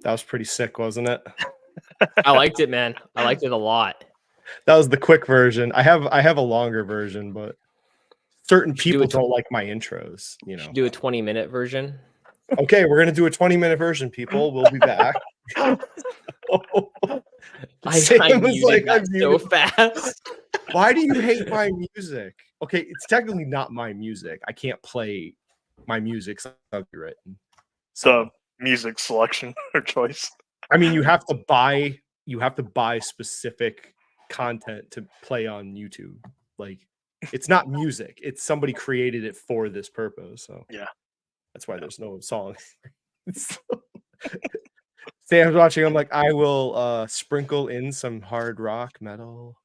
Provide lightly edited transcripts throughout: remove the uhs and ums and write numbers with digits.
That was pretty sick, wasn't it? I liked it, man. I liked it a lot. That was the quick version. I have a longer version, but certain people do don't like my intros, you know. Do a 20-minute version. Okay, we're gonna do a 20-minute version, people. We'll be back. I muted that so fast. Why do you hate my music? Okay, it's technically not my music. I can't play my music copywritten. So music selection or choice. I mean, you have to buy specific content to play on YouTube. Like, it's not music. It's somebody created it for this purpose. So yeah, that's why there's no song. Sam's watching. I'm like, I will sprinkle in some hard rock, metal,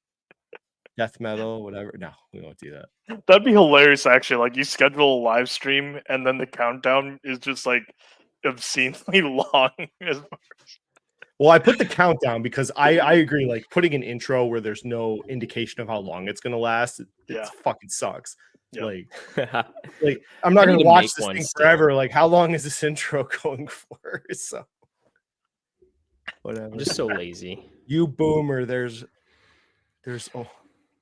death metal, whatever. No, we won't do that. That'd be hilarious, actually. Like, you schedule a live stream and then the countdown is just like obscenely long. Well, I put the countdown because I agree. Like, putting an intro where there's no indication of how long it's gonna last, it fucking sucks. Yep. Like I'm not gonna watch this thing forever. Like, how long is this intro going for? So whatever. I'm just so lazy. You boomer. There's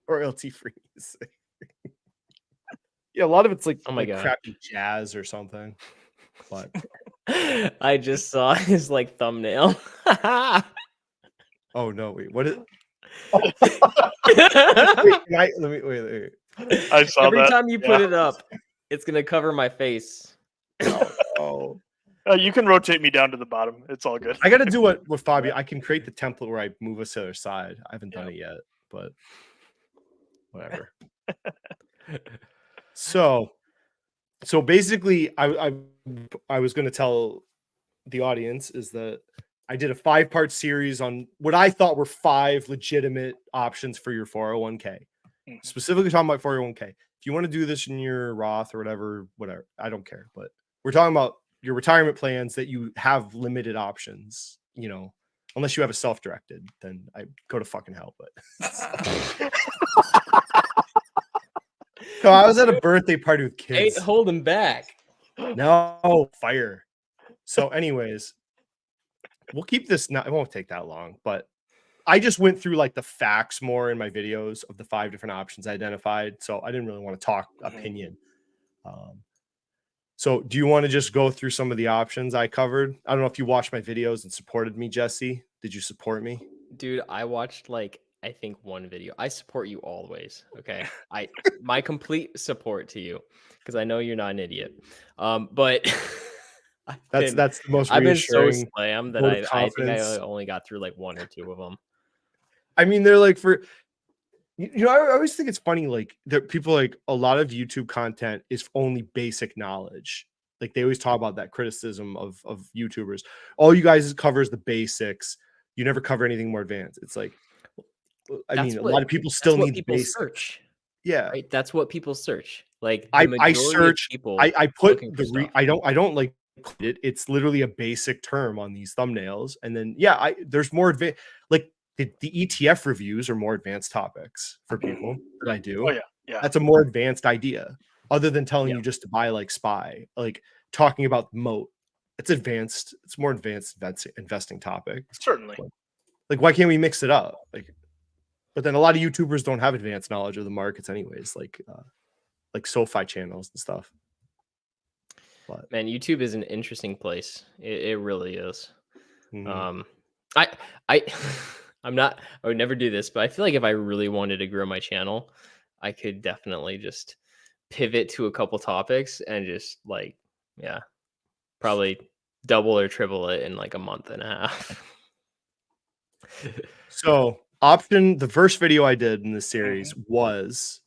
royalty free. Yeah, a lot of it's like, oh my God, crappy jazz or something. But I just saw his like thumbnail. Oh no! Wait, what is? Wait. I saw Every that. time you put it up, it's gonna cover my face. Oh. You can rotate me down to the bottom. It's all good. I got to do what with Fabio. I can create the template where I move us to the other side. I haven't done it yet, but whatever. So basically, I was going to tell the audience is that I did a 5-part series on what I thought were 5 legitimate options for your 401k. Specifically talking about 401k. If you want to do this in your Roth or whatever, I don't care. But we're talking about your retirement plans that you have limited options, you know, unless you have a self-directed, then I go to fucking hell. But so I was at a birthday party with kids. Ain't holding back. No, fire. So anyways, we'll keep this. It won't take that long, but I just went through like the facts more in my videos of the 5 different options I identified. So I didn't really want to talk opinion. So do you want to just go through some of the options I covered? I don't know if you watched my videos and supported me, Jesse. Did you support me? Dude, I watched I think one video. I support you always. Okay. My complete support to you because I know you're not an idiot. But that's the most I've been so reassuring slammed that I think I only got through like 1 or 2 of them. I mean, they're like I always think it's funny, like that people like a lot of YouTube content is only basic knowledge. Like they always talk about that criticism of YouTubers. All you guys cover is the basics. You never cover anything more advanced. It's like, I mean, a lot of people still need basics. Search. Yeah, right? That's what people search. Like I search. People I put I don't like it. It's literally a basic term on these thumbnails, and then there's more advanced. Like the ETF reviews are more advanced topics for people that I do. Oh yeah. That's a more advanced idea, other than telling you just to buy like SPY, like talking about moat. It's advanced. It's more advanced investing topic. Certainly. Like, why can't we mix it up? Like, but then a lot of YouTubers don't have advanced knowledge of the markets, anyways. Like SoFi channels and stuff. But man, YouTube is an interesting place. It really is. Mm-hmm. I would never do this, but I feel like if I really wanted to grow my channel, I could definitely just pivot to a couple topics and just probably double or triple it in like a month and a half. So the first video I did in this series was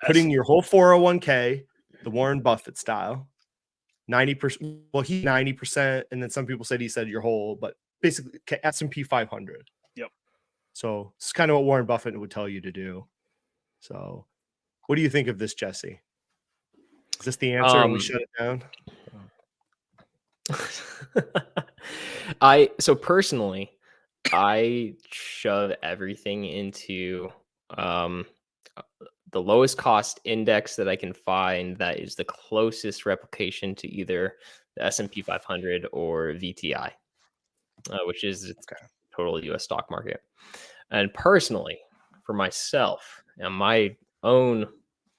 putting your whole 401k, the Warren Buffett style, 90%. Well, he 90%, and then some people said he said your whole, but basically S&P 500. Yep. So it's kind of what Warren Buffett would tell you to do. So what do you think of this, Jesse? Is this the answer and we shut it down? Personally, I shove everything into the lowest cost index that I can find that is the closest replication to either the S&P 500 or VTI. which is Okay. total U.S. stock market. And personally, for myself and my own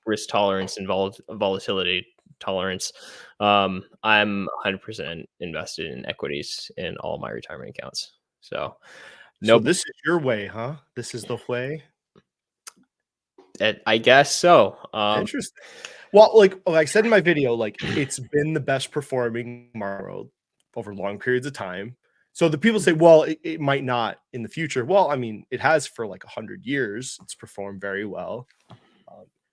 risk tolerance and volatility tolerance, I'm 100% invested in equities in all my retirement accounts. So, So nope, this is your way, huh? This is the way. I guess so. Interesting. Well, like I said in my video, like it's been the best performing market world over long periods of time. So the people say, well, it might not in the future. Well, I mean, it has for like 100 years. It's performed very well.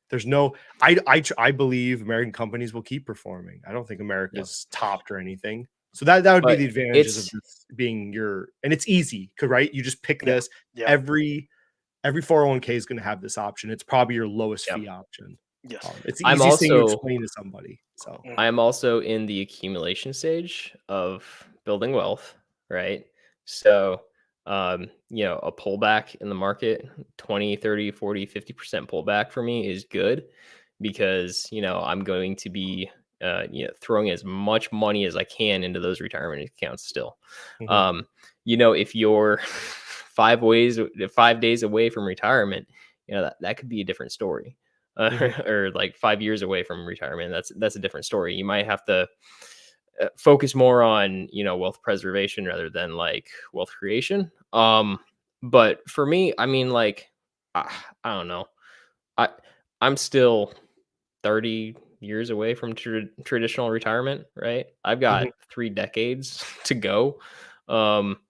There's no, I believe American companies will keep performing. I don't think America's topped or anything. So that would be But the advantages of it's this being and it's easy, right? You just pick this. Yeah. Every 401k is going to have this option. It's probably your lowest Yeah. fee option. Yes. It's the I'm easiest thing to also- explain to somebody. So I am also in the accumulation stage of building wealth, right? So, a pullback in the market, 20, 30, 40, 50% pullback for me is good because, I'm going to be, throwing as much money as I can into those retirement accounts still. Mhm. If you're 5 days away from retirement, that could be a different story. Mhm. Or like 5 years away from retirement. That's a different story. You might have to focus more on wealth preservation rather than like wealth creation. But for me, I mean, like I don't know. I I'm still 30 years away from traditional retirement, right? I've got Mhm. 3 decades to go. Um,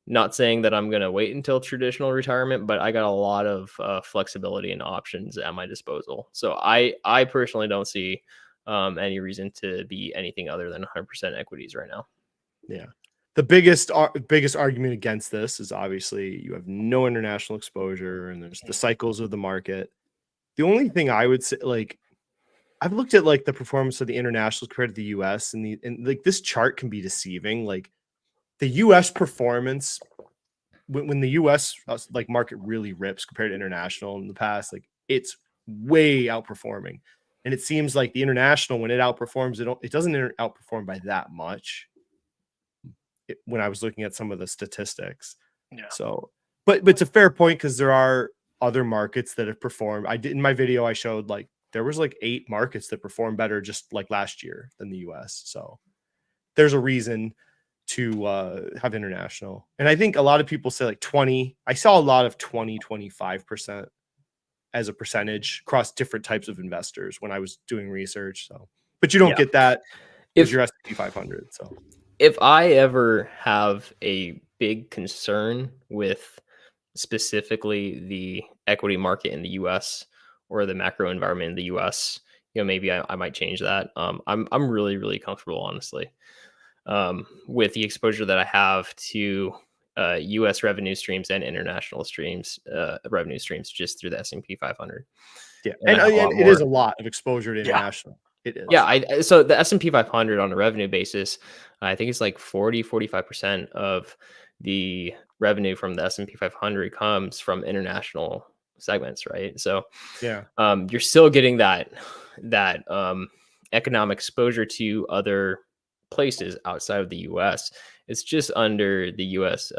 Not saying that I'm going to wait until traditional retirement, but I got a lot of flexibility and options at my disposal. So I personally don't see any reason to be anything other than 100% equities right now. Yeah. The biggest argument against this is obviously you have no international exposure and there's the cycles of the market. The only thing I would say, like, I've looked at like the performance of the internationals compared to the US and like this chart can be deceiving. Like the US performance when the US like market really rips compared to international in the past, like it's way outperforming. And it seems like the international, when it outperforms, it doesn't outperform by that much. When I was looking at some of the statistics. Yeah. So, but it's a fair point because there are other markets that have performed. I did in my video, I showed like there was like 8 markets that performed better just like last year than the US. So there's a reason to have international. And I think a lot of people say like 20. I saw a lot of 20, 25% as a percentage across different types of investors when I was doing research. So, but you don't Yeah. get that with If your S&P 500. So if I ever have a big concern with specifically the equity market in the US or the macro environment in the US, maybe I might change that. I'm really, really comfortable, honestly, with the exposure that I have to US revenue streams and international revenue streams just through the S&P 500. yeah, And I have a lot it is more. a lot of exposure to Yeah. international. It is. Yeah, so the S&P 500 on a revenue basis, I think it's like 45% of the revenue from the S&P 500 comes from international segments, right? So Yeah. you're still getting that economic exposure to other places outside of the US. It's just under the US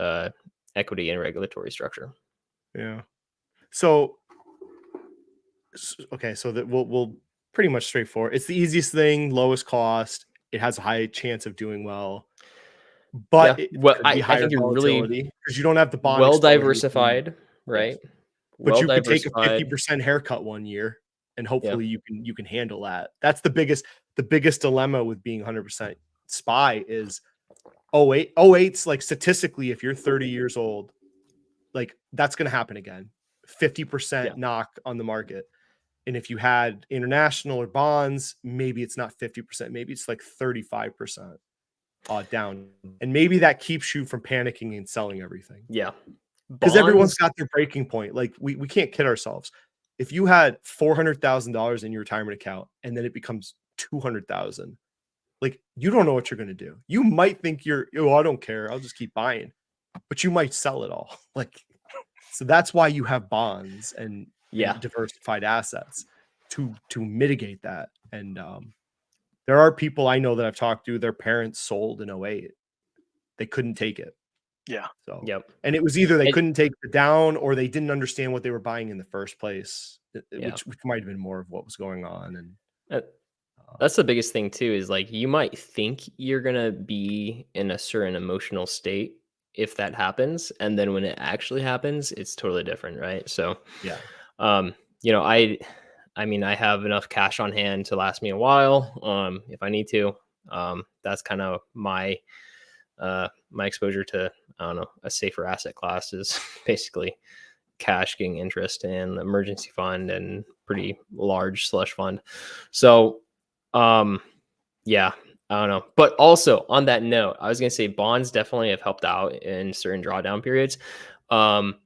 equity and regulatory structure. Yeah. So okay, so that we'll pretty much straightforward. It's the easiest thing, lowest cost. It has a high chance of doing well, Yeah. but it Well, could be I higher think you're really volatility because you don't have the bond well exposure. diversified, right? Yes. But Well you could take a diversified. 50% haircut one year and Yeah. hopefully you can handle that. That's the biggest dilemma with being 100% SPY is 08's like statistically if you're 30 years old, like that's going to happen again. 50% Yeah. knock on the market. And if you had international or bonds, maybe it's not 50%, maybe it's like 35% down. And maybe that keeps you from panicking and selling everything. Yeah. Because everyone's Bonds. got their breaking point. Like we can't kid ourselves. If you had $400,000 in your retirement account and then it becomes 200,000, like you don't know what you're going to do. You might think I don't care. I'll just keep buying, but you might sell it all. Like, so that's why you have bonds and diversified assets to mitigate that. And there are people I know that I've talked to, their parents sold in 08. They couldn't take it. Yeah. So, Yep. and it was either they And- couldn't take it down or they didn't understand what they were buying in the first place, Yeah. which might have been more of what was going on. And That's the biggest thing too, is like you might think you're gonna be in a certain emotional state if that happens, and then when it actually happens, it's totally different, right? So yeah, you know, I mean, I have enough cash on hand to last me a while, if I need to. That's kind of my my exposure to, I don't know, a safer asset class is basically cash getting interest and emergency fund and pretty large slush fund. So yeah, I don't know. But also on that note, I was gonna say bonds definitely have helped out in certain drawdown periods. Um,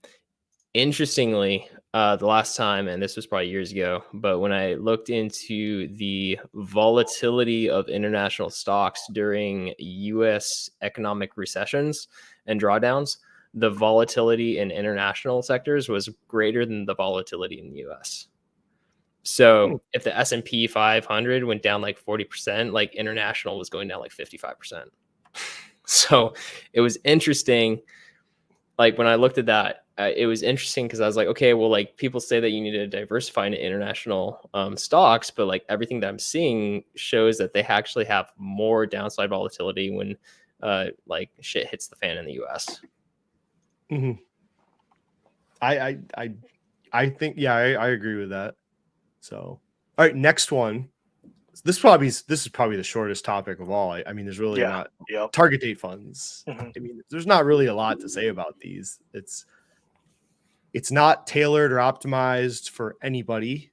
Interestingly, the last time, and this was probably years ago, but when I looked into the volatility of international stocks during US economic recessions and drawdowns, the volatility in international sectors was greater than the volatility in the US. So if the S&P 500 went down like 40%, like international was going down like 55%. So it was interesting. Like when I looked at that, it was interesting because I was like, okay, well, like people say that you need to diversify into international stocks, but like everything that I'm seeing shows that they actually have more downside volatility when like shit hits the fan in the US. Mm-hmm. I think, yeah, I agree with that. So, all right, next one. This is probably the shortest topic of all. I mean, there's really not target date funds. Mm-hmm. I mean, there's not really a lot to say about these. It's not tailored or optimized for anybody.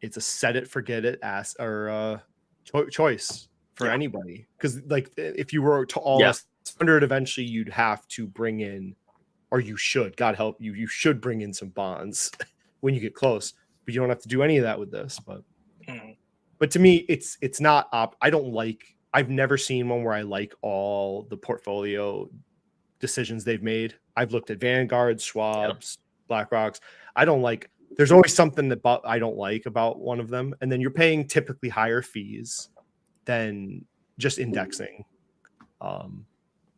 It's a set it, forget it choice for anybody. Because like if you were to all S100, eventually you'd have to bring in, or you should, God help you, you should bring in some bonds when you get close. But you don't have to do any of that with this. But to me, it's not I've never seen one where I like all the portfolio decisions they've made. I've looked at Vanguard, Schwab's, BlackRock's. There's always something that I don't like about one of them. And then you're paying typically higher fees than just indexing.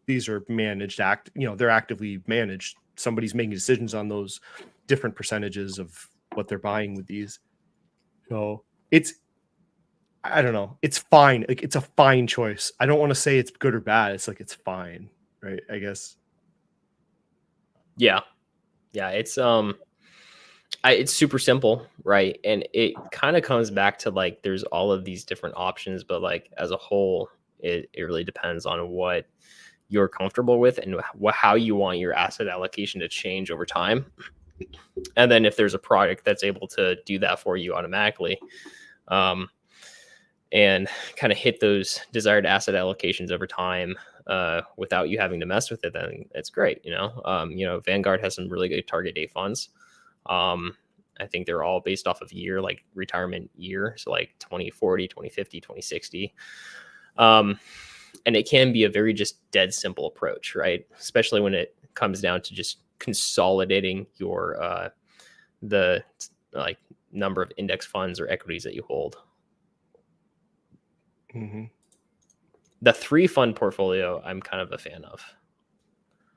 These are managed they're actively managed. Somebody's making decisions on those different percentages of what they're buying with these. So I don't know. It's fine. Like it's a fine choice. I don't want to say it's good or bad. It's like it's fine, right? I guess. Yeah. It's super simple, right? And it kind of comes back to like there's all of these different options, but like as a whole, it really depends on what you're comfortable with and how you want your asset allocation to change over time. And then if there's a product that's able to do that for you automatically, and kind of hit those desired asset allocations over time without you having to mess with it, then it's great. Vanguard has some really good target date funds. I think they're all based off of year, like retirement year. So like 2040, 2050, 2060. And it can be a very just dead simple approach, right? Especially when it comes down to just consolidating your, the like number of index funds or equities that you hold. Mm-hmm. The 3-fund portfolio, I'm kind of a fan of.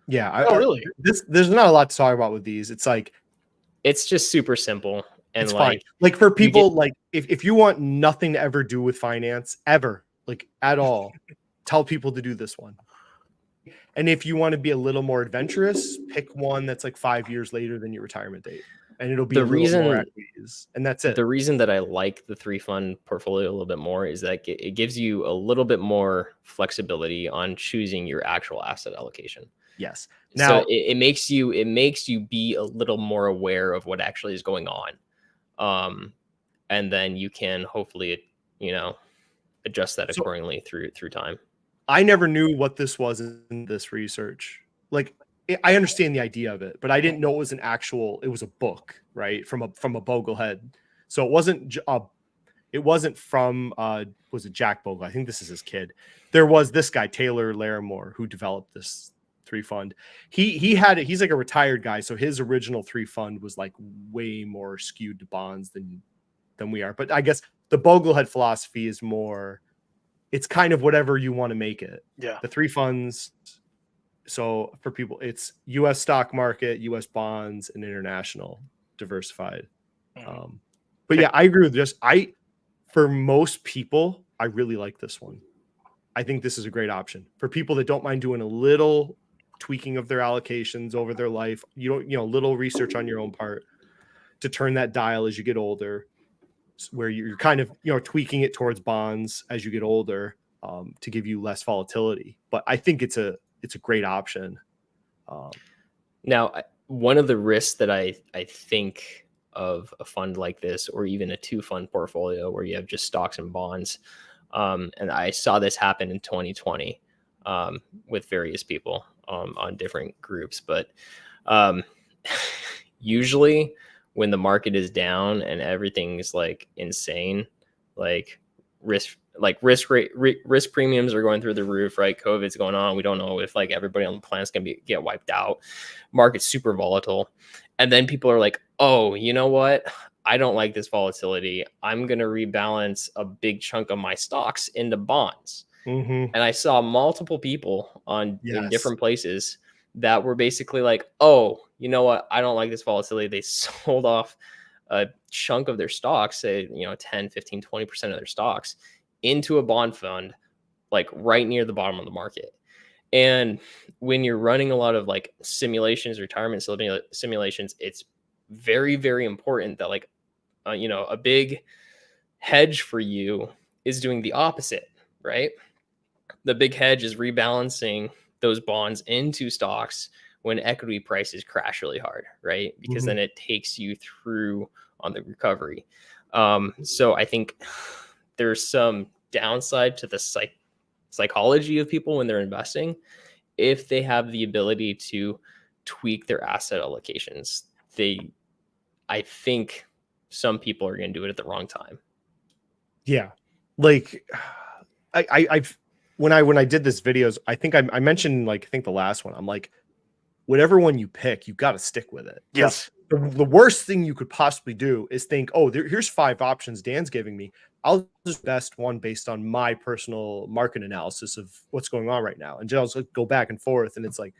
Yeah. Really? There's not a lot to talk about with these. It's like, it's just super simple. And it's fine. Like for people, like if you want nothing to ever do with finance ever, like at all, tell people to do this one. And if you want to be a little more adventurous, pick one that's like 5 years later than your retirement date. And it'll be a little more equities. And that's it. The reason that I like the 3-fund portfolio a little bit more is that it gives you a little bit more flexibility on choosing your actual asset allocation. Yes. Now so it makes you be a little more aware of what actually is going on. And then you can hopefully, adjust that accordingly through time. I never knew what this was in this research. Like I understand the idea of it, but I didn't know it was it was a book, right? From a Boglehead. So it wasn't from was it Jack Bogle? I think this is his kid. There was this guy, Taylor Larimore, who developed this 3-fund. He's like a retired guy. So his original 3-fund was like way more skewed to bonds than we are. But I guess the Boglehead philosophy is more, it's kind of whatever you want to make it. Yeah. The 3 funds, So for people, it's U.S. stock market, U.S. bonds, and international diversified. Mhm. But yeah, I agree with this. For most people, I really like this one. I think this is a great option for people that don't mind doing a little tweaking of their allocations over their life. Little research on your own part to turn that dial as you get older, where you're kind of, tweaking it towards bonds as you get older, to give you less volatility. But I think it's a great option. Now, one of the risks that I think of a fund like this, or even a 2-fund portfolio where you have just stocks and bonds, and I saw this happen in 2020 with various people on different groups, but usually when the market is down and everything's like insane, like risk premiums are going through the roof, right? COVID's going on. We don't know if like everybody on the planet's gonna get wiped out. Market's super volatile, and then people are like, oh, you know what? I don't like this volatility. I'm gonna rebalance a big chunk of my stocks into bonds. Mm-hmm. And I saw multiple people in Yes. different places that were basically like, oh, you know what? I don't like this volatility. They sold off a chunk of their stocks, say, 10, 15, 20% of their stocks into a bond fund, like right near the bottom of the market. And when you're running a lot of like simulations, retirement simulations, it's very, very important that like, a big hedge for you is doing the opposite, right? The big hedge is rebalancing those bonds into stocks when equity prices crash really hard, right? Because Mhm. then it takes you through on the recovery. So I think there's some downside to the psychology of people when they're investing. If they have the ability to tweak their asset allocations, I think some people are going to do it at the wrong time. Yeah, like I've when I did this videos, I think I mentioned, like, I think the last one, I'm like, whatever one you pick, you got to stick with it. 'Cause Yes. the worst thing you could possibly do is think, oh, here's 5 options Dan's giving me. I'll just best one based on my personal market analysis of what's going on right now, and just like, go back and forth, and it's like,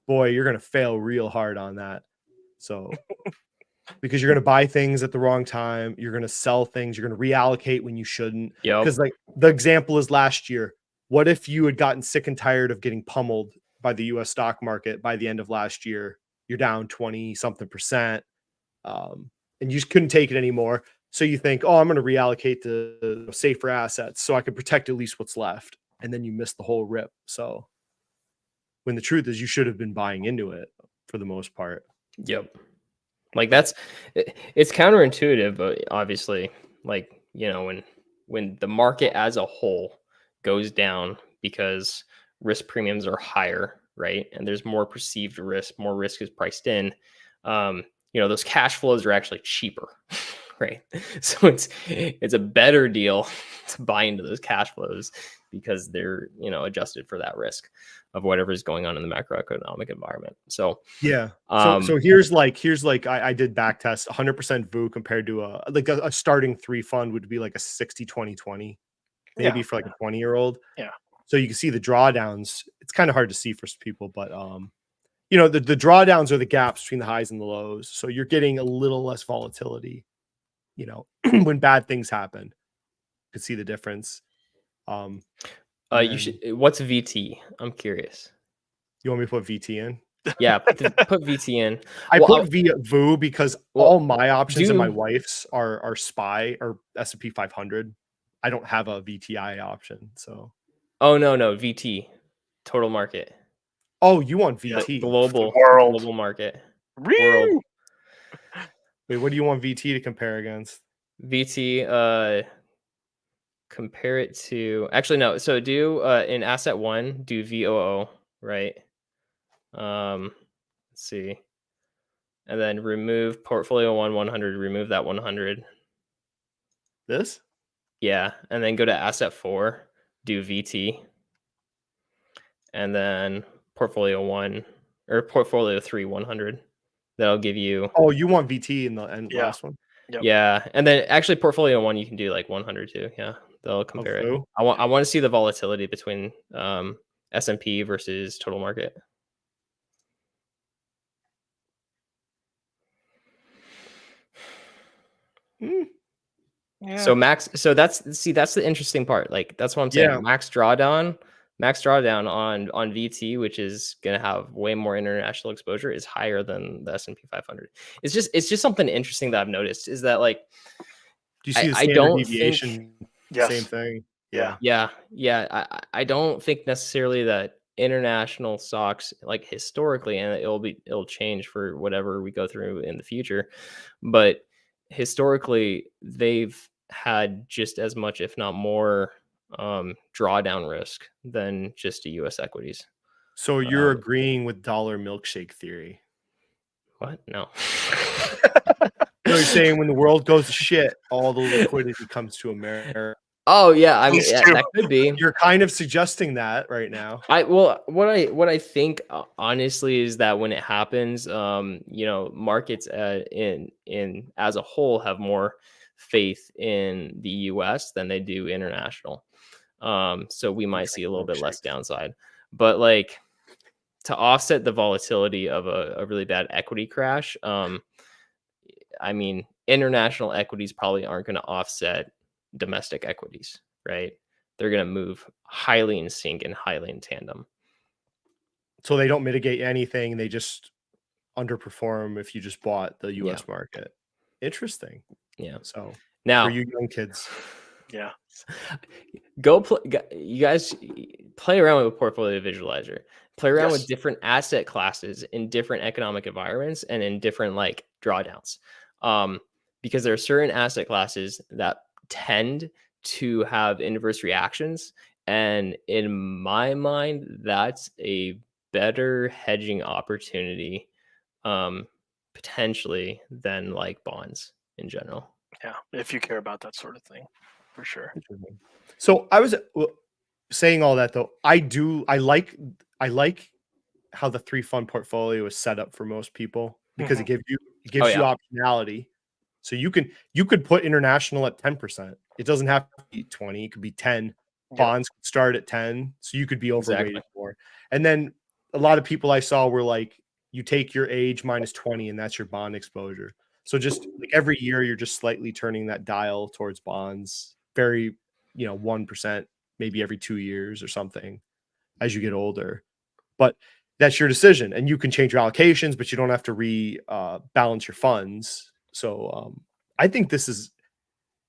boy, you're gonna fail real hard on that. So because you're going to buy things at the wrong time, you're going to sell things, you're going to reallocate when you shouldn't. Yep. Because like the example is last year. What if you had gotten sick and tired of getting pummeled by the US stock market by the end of last year? You're down 20 something percent, and you just couldn't take it anymore. So you think, oh, I'm going to reallocate to safer assets so I can protect at least what's left. And then you miss the whole rip. So when the truth is, you should have been buying into it for the most part. Yep. Like it's counterintuitive, but obviously, like, when the market as a whole goes down because risk premiums are higher, right? And there's more perceived risk, more risk is priced in. Those cash flows are actually cheaper, right? So it's a better deal to buy into those cash flows because they're, adjusted for that risk of whatever is going on in the macroeconomic environment. So yeah. So here's like I did back test 100% VU compared to a starting 3 fund would be like a 60-20-20, maybe for like a 20-year-old. Yeah. So you can see the drawdowns. It's kind of hard to see for people, but the drawdowns are the gaps between the highs and the lows. So you're getting a little less volatility, when bad things happen. You can see the difference. You should. What's VT? I'm curious. You want me to put VT in? Yeah, put VT in. I put VU because all my options and my do- wife's are SPY or S&P 500. I don't have a VTI option, so. Oh no, VT, total market. Oh, you want The VT? global market. World. Wait, what do you want VT to compare against? VT, compare it to, actually no. So do in asset 1, do VOO, right? Let's see. And then remove portfolio 100, remove that 100. This? Yeah, and then go to asset 4, do VT. And then portfolio 1 or portfolio 3 100. That'll give you. Oh, you want VT in the last one? Yep. Yeah, and then actually portfolio 1 you can do like 100 too. Yeah, they'll compare it. I want to see the volatility between S&P versus total market. Yeah. So that's the interesting part. Like that's what I'm saying. Yeah. Max drawdown on VT, which is going to have way more international exposure, is higher than the S&P 500. It's just something interesting that I've noticed is that like Do you see the I standard don't think deviation? Same Yes. thing. Yeah. I don't think necessarily that international stocks, like historically, and it'll change for whatever we go through in the future, but historically they've had just as much, if not more, drawdown risk than just the U.S. equities. So you're Um, agreeing with dollar milkshake theory? What? No. No, you're saying when the world goes to shit, all the liquidity comes to America. Oh yeah, I mean These two. that could be. You're kind of suggesting that right now. What I think honestly is that when it happens, markets in as a whole have more faith in the U.S. than they do international. So we might see a little bit less downside, but like to offset the volatility of a really bad equity crash, I mean, international equities probably aren't going to offset domestic equities, right? They're going to move highly in sync and highly in tandem. So they don't mitigate anything. They just underperform if you just bought the US market. Interesting. Yeah. So Now, for you young kids, Yeah. you guys play around with a portfolio visualizer. Play around with different asset classes in different economic environments and in different like drawdowns. Because there are certain asset classes that tend to have inverse reactions. And in my mind, that's a better hedging opportunity, potentially, than like bonds in general. Yeah. If you care about that sort of thing, for sure. so I was saying all that though. I like how the 3-fund portfolio is set up for most people because it gives you you optionality. So you could put international at 10%. It doesn't have to be 20, it could be 10. Bonds could start at 10, so you could be overweighted more. And then a lot of people I saw were like, you take your age minus 20 and that's your bond exposure. So just like every year you're just slightly turning that dial towards bonds, very 1%, maybe every 2 years or something as you get older. But that's your decision, and you can change your allocations, but you don't have to balance your funds. So I think this is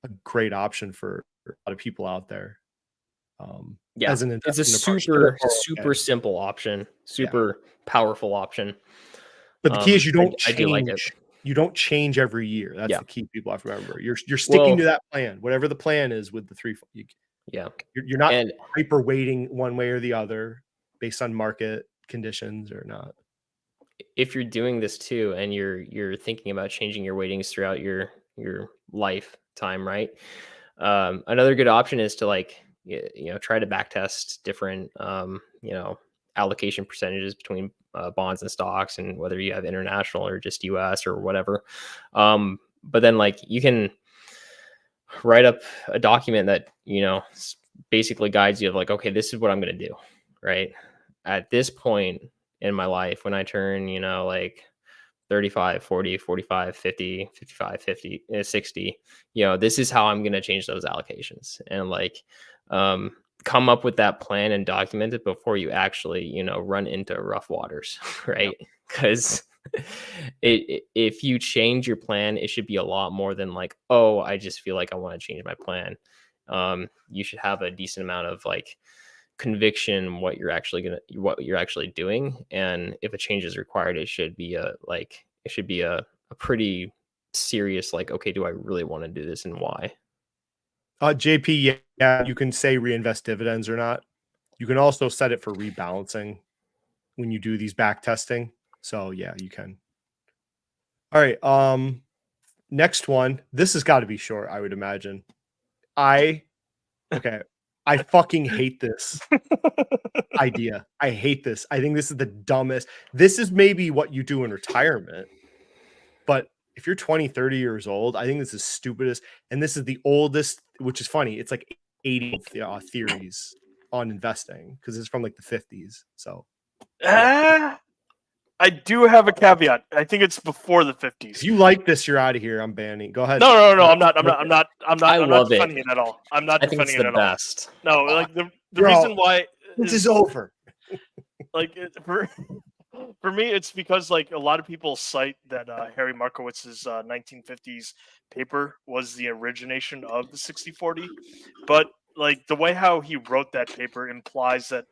a great option for a lot of people out there. As an it's a super simple option, super powerful option. But the key is you don't change. I do like it. You don't change every year. That's the key people have to remember. You're sticking to that plan, whatever the plan is with the 3. You're not hyper weighting one way or the other based on market conditions or not. If you're doing this too, and you're thinking about changing your weightings throughout your lifetime, right? Another good option is to like try to backtest different allocation percentages between bonds and stocks, and whether you have international or just US or whatever. But then like you can write up a document that basically guides you of like, okay, this is what I'm going to do, right? At this point in my life, when I turn like 35, 40, 45, 50, 55, 50, 60, this is how I'm going to change those allocations, and like come up with that plan and document it before you actually run into rough waters, right? Because if you change your plan, it should be a lot more than like, oh, I just feel like I want to change my plan. You should have a decent amount of like conviction what you're actually doing, and if a change is required, it should be a pretty serious like, okay, do I really want to do this and why? JP, you can say reinvest dividends or not. You can also set it for rebalancing when you do these back testing. So yeah, you can. All right. Next one. This has got to be short, I would imagine. I fucking hate this idea. I hate this. I think this is the dumbest. This is maybe what you do in retirement. But if you're 20, 30 years old, I think this is stupidest. And this is the oldest, which is funny. It's like 80 theories on investing because it's from like the 50s. So I do have a caveat. I think it's before the 50s. if you like this, you're out of here. I'm banning. Go ahead. No. I'm not love it. defending it at all. I'm not I think it's defending it the at all. best. No, like the Bro, reason why This is over. like for me, it's because like a lot of people cite that Harry Markowitz's 1950s paper was the origination of the 60/40, but like the way how he wrote that paper implies that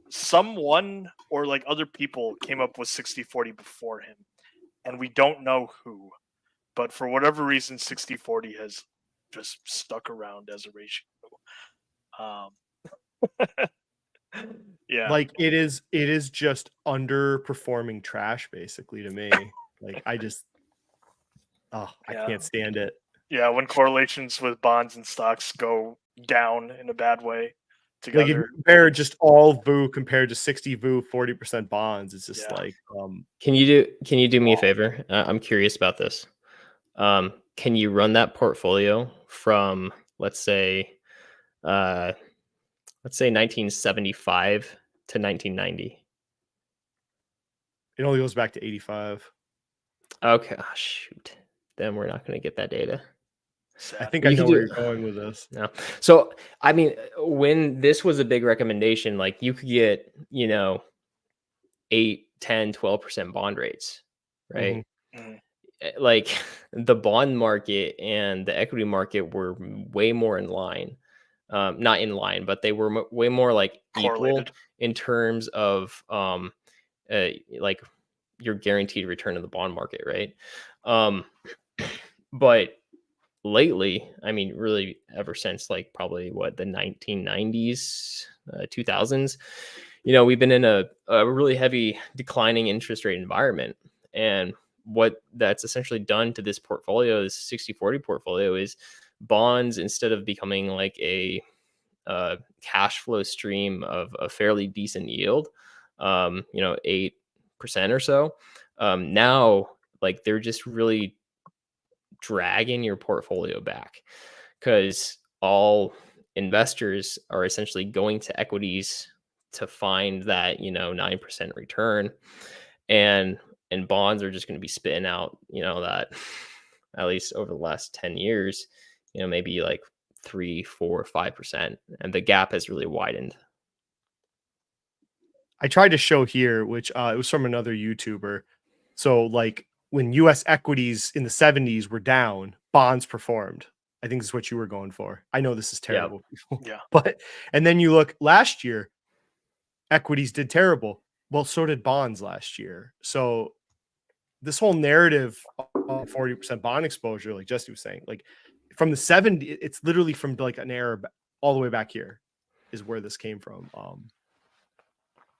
someone or like other people came up with 60/40 before him, and we don't know who. But for whatever reason, 60/40 has just stuck around as a ratio. Yeah, Like it is just underperforming trash basically to me. Like I can't stand it. Yeah, when correlations with bonds and stocks go down in a bad way together. Like if you compare just all VU compared to 60 VU, 40% bonds, it's just like Can you do me a favor? I'm curious about this. Can you run that portfolio from let's say 1975 to 1990? it only goes back to 85. Okay, shoot. Then we're not going to get that data. I think I know where you're going with this. No. So, I mean, when this was a big recommendation, like you could get, 8, 10, 12% bond rates, right? Mm-hmm. Like the bond market and the equity market were way more in line. Not in line, but they were way more like correlated equal in terms of like your guaranteed return in the bond market, right? But lately, I mean, really ever since like probably the 1990s, 2000s, we've been in a really heavy declining interest rate environment. And what that's essentially done to this portfolio, this 60/40 portfolio, is bonds, instead of becoming like a cash flow stream of a fairly decent yield, 8% or so, now like they're just really dragging your portfolio back because all investors are essentially going to equities to find that 9% return, and bonds are just going to be spitting out that, at least over the last 10 years, maybe like 3, 4, 5%, and the gap has really widened. I tried to show here, which it was from another YouTuber. So like when US equities in the 70s were down, bonds performed. I think this is what you were going for. I know this is terrible. Yeah. But and then you look last year, equities did terrible. Well, so did bonds last year. So this whole narrative of 40% bond exposure, like Jesse was saying, like from the 70s, it's literally from like an era all the way back here is where this came from.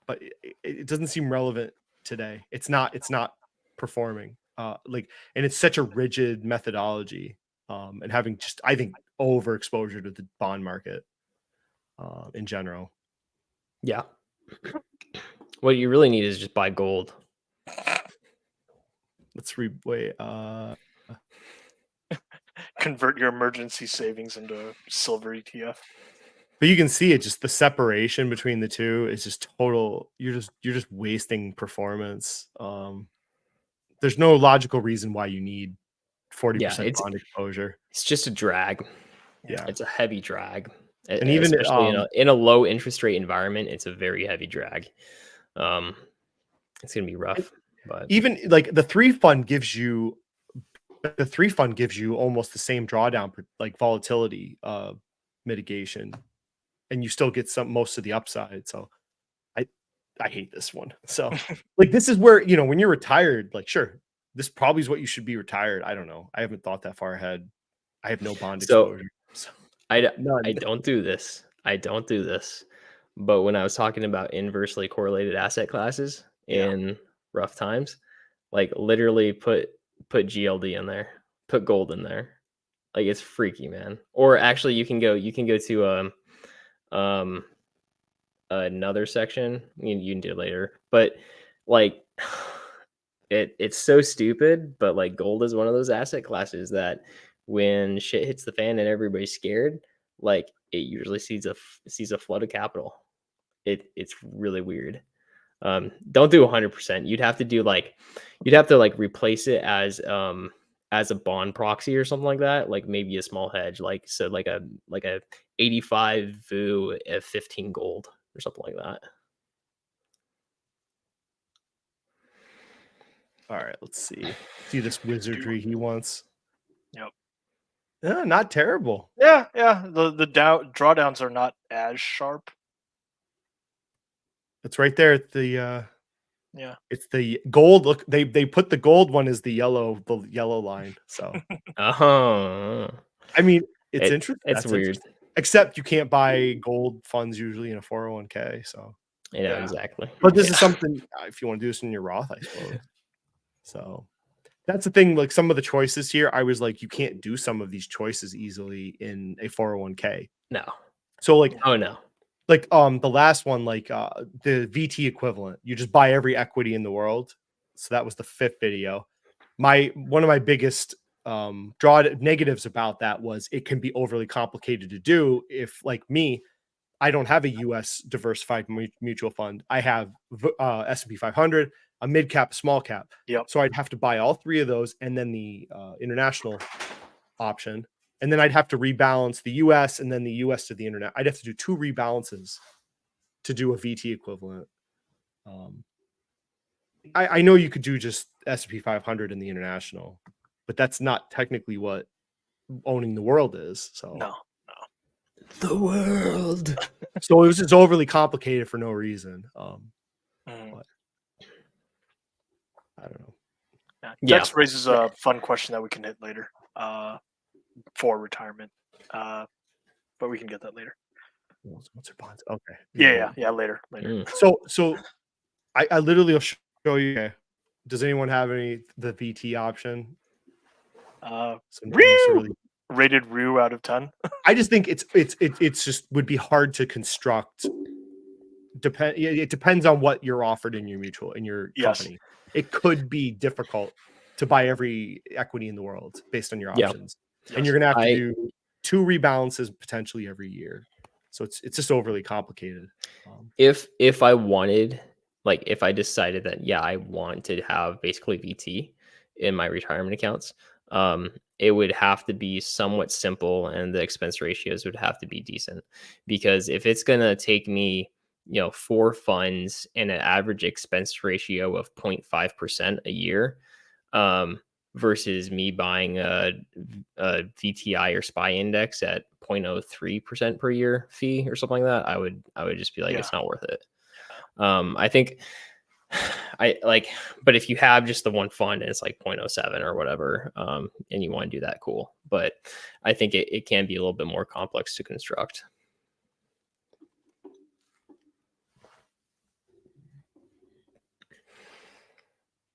But it doesn't seem relevant today. It's not performing. And it's such a rigid methodology. And having just, I think, overexposure to the bond market in general. Yeah. What you really need is just buy gold. Let's wait. Convert your emergency savings into silver ETF. But you can see it, just the separation between the two is just total. You're just wasting performance. There's no logical reason why you need 40% bond exposure. It's just a drag. Yeah, it's a heavy drag, and even especially in a low interest rate environment, it's a very heavy drag. It's gonna be rough. But even like the 3 fund gives you almost the same drawdown, like volatility mitigation, and you still get most of the upside. So I hate this one. So like this is where, when you're retired, like sure, this probably is what you should be retired. I don't know. I haven't thought that far ahead. I have no bond exposure. So I don't do this. But when I was talking about inversely correlated asset classes in rough times, like literally put GLD in there, put gold in there. Like it's freaky, man. Or actually you can go to another section. You can do it later. But like it's so stupid, but like gold is one of those asset classes that when shit hits the fan and everybody's scared, like it usually sees a flood of capital. it's really weird. Don't do 100%. You'd have to like replace it as a bond proxy or something like that, like maybe a small hedge, like so like a 85 VU at 15 gold or something like that. All right, let's see. See this wizardry he wants. Yep. Yeah, not terrible. Yeah. The drawdowns are not as sharp. It's right there at the Yeah. it's the gold. Look, they put the gold one as the yellow line. So Oh, I mean, it's It- interesting. it's That's weird. interesting. Except you can't buy gold funds usually in a 401k. So, Yeah, Yeah. exactly. but this is Yeah. something if you want to do this in your Roth, I suppose. So that's the thing. Like some of the choices here, I was like, you can't do some of these choices easily in a 401k. No. So like Oh no. like the last one, like the VT equivalent, you just buy every equity in the world. So that was the 5th video. One of my biggest negatives about that was it can be overly complicated to do. If like me, I don't have a US diversified mutual fund. I have S&P 500, a mid cap, a small cap. Yep. So I'd have to buy all 3 of those and then the international option. And then I'd have to rebalance the US and then the US to the internet. I'd have to do 2 rebalances to do a VT equivalent. I know you could do just S&P 500 in the international, but that's not technically what owning the world is. So No. The world. So it was just overly complicated for no reason. Mm. I don't know. Yeah. Dex raises a fun question that we can hit later for retirement. But we can get that later. What's your bonds? Okay. Yeah, later. Mm. So I literally will show you. Okay. Does anyone have the VT option? So no one else really. Rated Rue out of 10. I just think it's just would be hard to construct. It depends on what you're offered in your Yes. company. It could be difficult to buy every equity in the world based on your Yeah. options, and you're gonna have to do 2 rebalances potentially every year. So it's just overly complicated. If I wanted, like, if I decided that I want to have basically VT in my retirement accounts, it would have to be somewhat simple, and the expense ratios would have to be decent. Because if it's gonna take me 4 funds and an average expense ratio of 0.5% a year, versus me buying a VTI or SPY index at 0.03% per year fee or something like that, I would just be like, it's not worth it. I think but if you have just the one fund and it's like 0.07 or whatever, and you want to do that, cool. But I think it can be a little bit more complex to construct.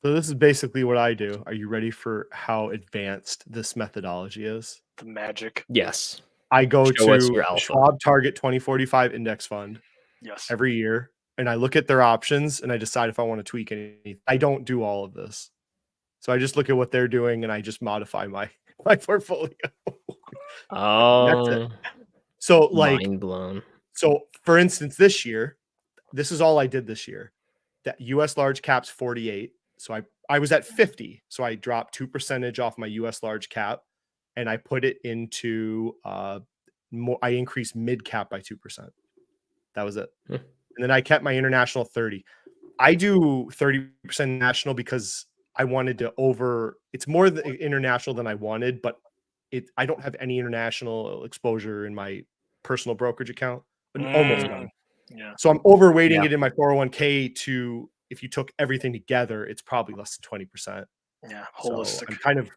So this is basically what I do. Are you ready for how advanced this methodology is? The magic. Yes. I go Show us to your alpha. Schwab Target 2045 index fund Yes. every year, and I look at their options and I decide if I want to tweak anything. I don't do all of this. So I just look at what they're doing and I just modify my portfolio. That's it. So like Mind blown. So for instance, this year, this is all I did this year. That US large cap's 48. So I was at 50. So I dropped 2% off my US large cap and I put it into I increased mid cap by 2%. That was it. And then I kept my international 30. I do 30% national because I wanted to it's more international than I wanted, but I don't have any international exposure in my personal brokerage account, almost none. Yeah. So I'm overweighting it in my 401k to, if you took everything together, it's probably less than 20%. Yeah, So holistic. I'm kind of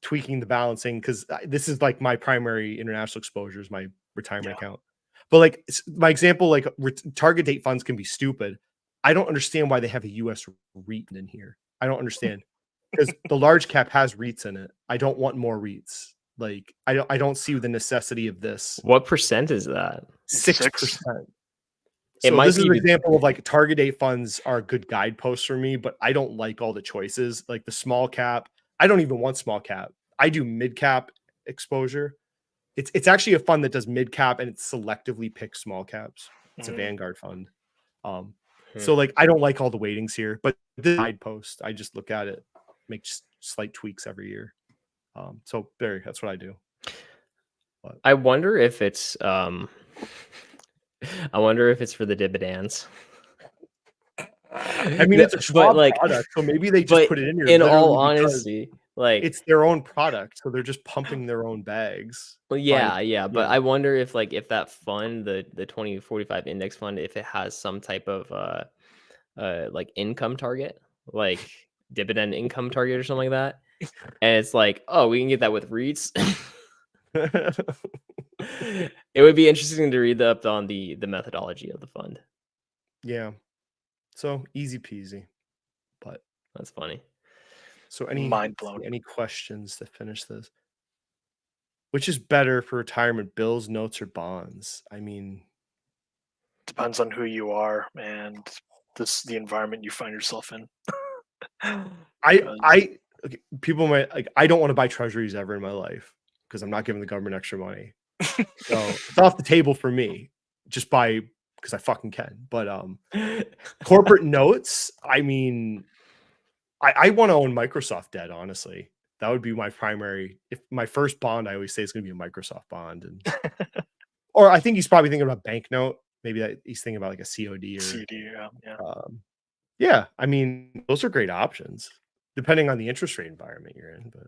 tweaking the balancing because this is like my primary international exposure is my retirement account. But like my example, like target date funds can be stupid. I don't understand why they have a US REIT in here. I don't understand because the large cap has REITs in it. I don't want more REITs. Like I don't see the necessity of this. What percent is that? 6%. It So might this is be an example of like target date funds are good guideposts for me, but I don't like all the choices. Like the small cap, I don't even want small cap. I do mid cap exposure. It's actually a fund that does mid cap and it selectively picks small caps. It's a Vanguard fund. Hmm. So like I don't like all the weightings here, but the guide post, I just look at it, make slight tweaks every year. So that's what I do. I wonder if it's I wonder if it's for the dividends. I mean, No, it's a but Schwab like, product, so maybe they just but put it in here in all literally because honesty, like, it's their own product, so they're just pumping their own bags. well, by- yeah, but I wonder if like if that fund, the 2045 index fund, if it has some type of like income target, like dividend income target or something like that, and it's like, oh, we can get that with REITs. It would be interesting to read up on the methodology of the fund. Yeah. So easy peasy. But That's funny. so Mind blown. any questions to finish this? Which is better for retirement, bills, notes, or bonds? I mean, Depends on who you are and the environment you find yourself in. okay, people might like, I don't want to buy treasuries ever in my life because I'm not giving the government extra money. So it's off the table for me just because I fucking can. But corporate notes, I mean, I want to own Microsoft debt, honestly. That would be my primary. If my first bond, I always say it's going to be a Microsoft bond, or I think he's probably thinking about banknote. Maybe he's thinking about like a COD or CD, yeah. Yeah. I mean, those are great options depending on the interest rate environment you're in. But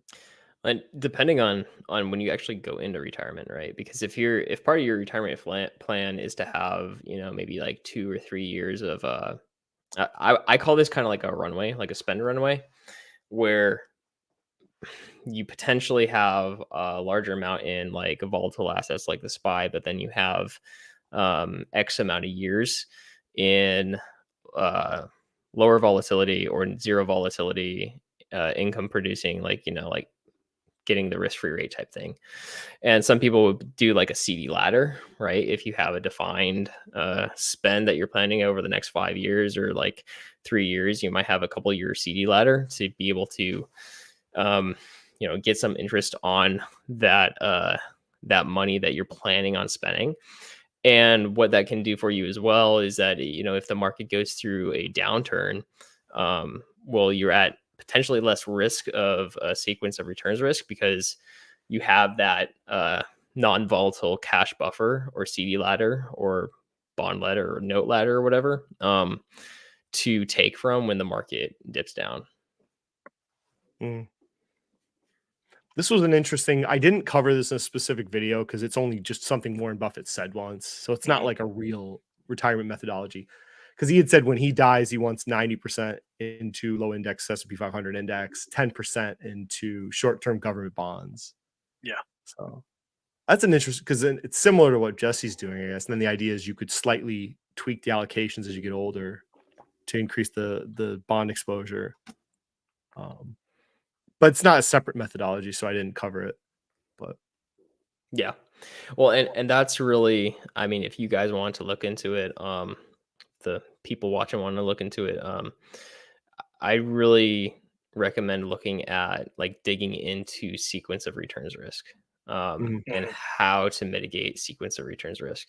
And depending on when you actually go into retirement, right? Because if part of your retirement plan is to have, maybe like 2 or 3 years of I call this kind of like a runway, like a spend runway, where you potentially have a larger amount in like volatile assets like the SPY, but then you have X amount of years in lower volatility or zero volatility income producing, like like getting the risk-free rate type thing. And some people would do like a CD ladder, right? If you have a defined spend that you're planning over the next 5 years or like 3 years, you might have a couple year CD ladder to be able to get some interest on that that money that you're planning on spending. And what that can do for you as well is that if the market goes through a downturn, well, you're at potentially less risk of a sequence of returns risk because you have that non-volatile cash buffer or CD ladder or bond ladder or note ladder or whatever to take from when the market dips down. This was an interesting. I didn't cover this in a specific video because it's only just something Warren Buffett said once, so it's not like a real retirement methodology. Because he had said when he dies, he wants 90% into low index S&P 500 index, 10% into short-term government bonds. Yeah. So that's an interesting, because it's similar to what Jesse's doing, I guess. And then the idea is you could slightly tweak the allocations as you get older to increase the bond exposure. But it's not a separate methodology, so I didn't cover it. But yeah, well, and that's really, I mean, if you guys want to look into it, the people watching want to look into it, I really recommend looking at like digging into sequence of returns risk and how to mitigate sequence of returns risk,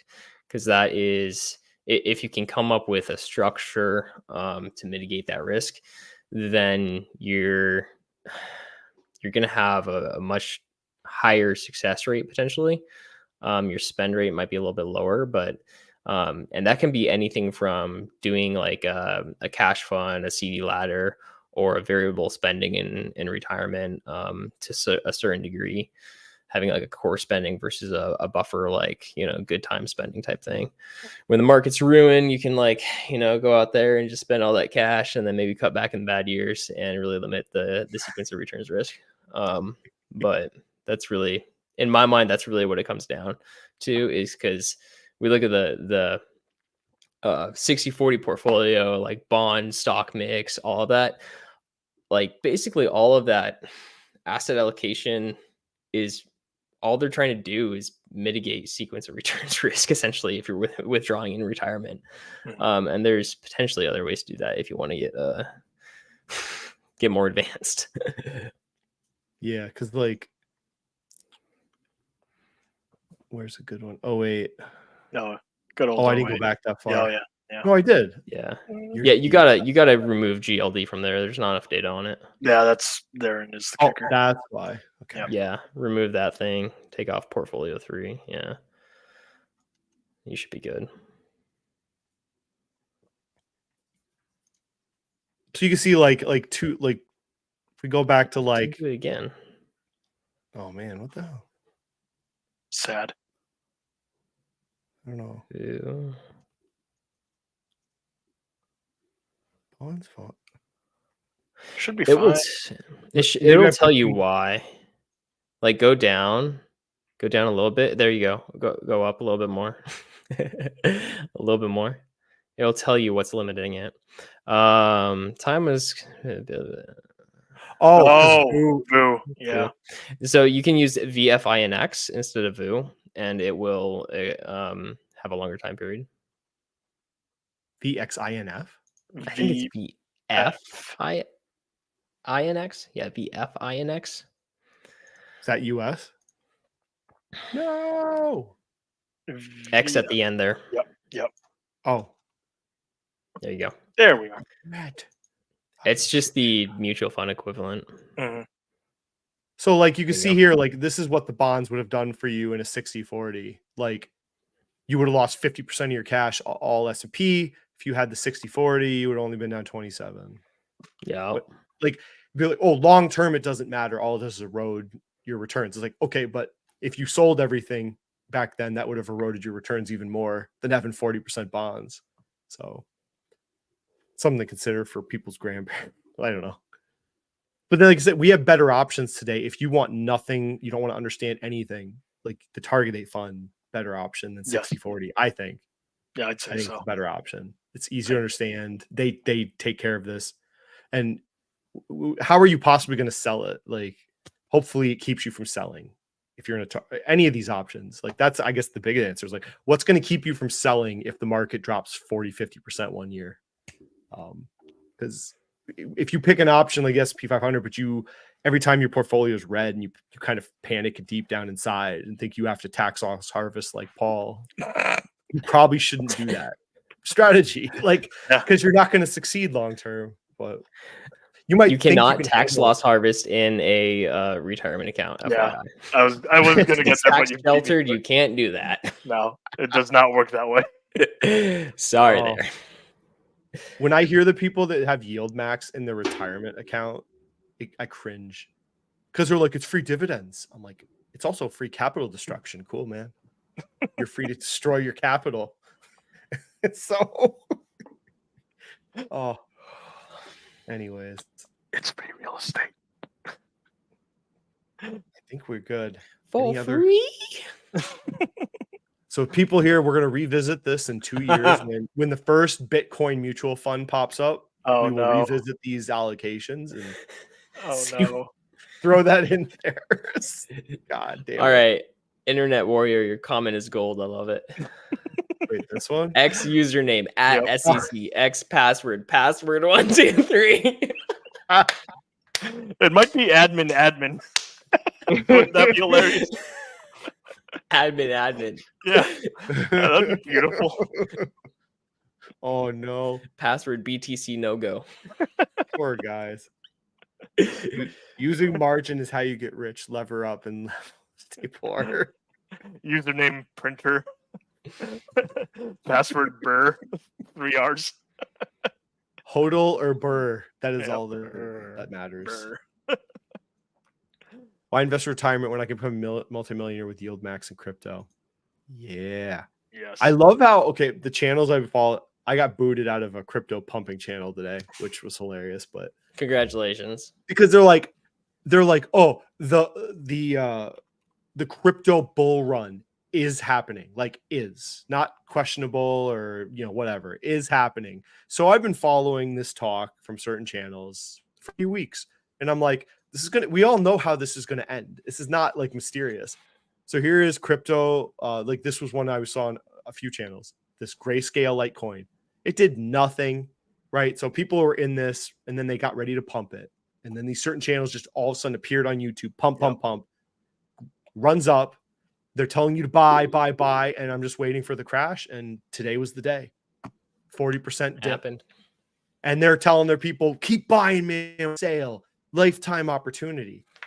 because that is, if you can come up with a structure to mitigate that risk, then you're going to have a much higher success rate potentially. Your spend rate might be a little bit lower, but and that can be anything from doing like a cash fund, a CD ladder, or a variable spending in retirement to a certain degree, having like a core spending versus a buffer, like good time spending type thing. When the market's ruined, you can like go out there and just spend all that cash and then maybe cut back in bad years and really limit the sequence of returns risk. But that's really, in my mind, that's really what it comes down to, is because we look at the 60-40 portfolio, like bond, stock mix, all of that. Like basically all of that asset allocation is, all they're trying to do is mitigate sequence of returns risk, essentially, if you're withdrawing in retirement. And there's potentially other ways to do that if you want to get more advanced. yeah, because like, where's a good one? Oh wait, No, Good old Oh, I didn't 08. go back that Yeah, far. oh, yeah. No, I did. Yeah. You're- Yeah, you gotta remove GLD from there. There's not enough data on it. Yeah, that's therein is the Oh, kicker. that's why. Okay. Yeah. Yeah, remove that thing. Take off portfolio 3. Yeah, you should be good. So you can see like two like if we go back to like Do it again. oh man, what the hell? Sad. I don't know. Ew. Bonds font. Should be It fine. will. Maybe It'll I tell put you two- why. Like go down a little bit. There you go. Go up a little bit more. A little bit more. It'll tell you what's limiting it. Time was. Oh, 'cause Oh, Boo- Boo. Yeah. So you can use VFINX instead of VU, and it will have a longer time period. VXINF. I think V it's F. VFINX. Yeah, VFINX. Is that US? No. X at the end there. Yep. Oh, There you go. There we are. Matt. It's just the mutual fund equivalent. Mhm. So like you can There you see go. here, like this is what the bonds would have done for you in a 60-40. Like you would have lost 50% of your cash, all S&P. If you had the 60-40, you would have only been down 27. Yeah. But, like, be like, oh, long term, it doesn't matter. All it does is erode your returns. It's like, okay, but if you sold everything back then, that would have eroded your returns even more than having 40% bonds. So something to consider for people's grandparents. I don't know. But then, like I said, we have better options today. If you want nothing, you don't want to understand anything, like the target date fund, better option than Yes. 60-40. I think. Yeah, I'd I say think so. it's a better option. It's easier to understand. They take care of this. And how are you possibly going to sell it? Like, hopefully it keeps you from selling. If you're in any of these options, like that's, I guess the big answer is like, what's going to keep you from selling if the market drops 40-50% one year? Because if you pick an option like S&P 500, but you every time your portfolio is red and you kind of panic deep down inside and think you have to tax loss harvest like Paul, you probably shouldn't do that strategy. Like, because you're not going to succeed long term. But you might. You cannot can tax handle it. loss harvest in a retirement account. Yeah. FYI. I was going to get It's there, tax but you sheltered. You can't do that. No, it does not work that way. Sorry Oh. there. When I hear the people that have yield max in their retirement account, I cringe because they're like, it's free dividends. I'm like, it's also free capital destruction. Cool, man. You're free to destroy your capital. So, oh, anyways, It's free real estate. I think we're good. For Any other- free? So people here, we're going to revisit this in 2 years when the first Bitcoin mutual fund pops up. Oh, We will no. revisit these allocations and Oh, see- no. throw that in there. God damn. All it. right. Internet warrior, your comment is gold. I love it. Wait, this one? X username at Yep. SEC. X password. Password 1, 2, 3. It might be admin. Wouldn't that be hilarious? admin. Yeah. That'd be beautiful. Oh no, Password BTC no go. poor guys. Using margin is how you get rich. Lever up and stay poor. Username printer. Password burr. 3 R's. Hodl or burr. That is Yeah, all burr, that matters. Burr. Why invest retirement when I can become a multimillionaire with yield max and crypto? Yeah. Yes. I love how the channels I follow. I got booted out of a crypto pumping channel today, which was hilarious. But Congratulations. because they're like, oh, the crypto bull run is happening, like is not questionable or whatever is happening. So I've been following this talk from certain channels for a few weeks, and I'm like, we all know how this is gonna end. This is not like mysterious. So here is crypto. Like this was one I saw on a few channels. This grayscale Litecoin. It did nothing, right? So people were in this, and then they got ready to pump it, and then these certain channels just all of a sudden appeared on YouTube. Pump, runs up, They're telling you to buy, and I'm just waiting for the crash. And today was the day. 40% dip. Happened. And they're telling their people, keep buying, man, sale, lifetime opportunity. I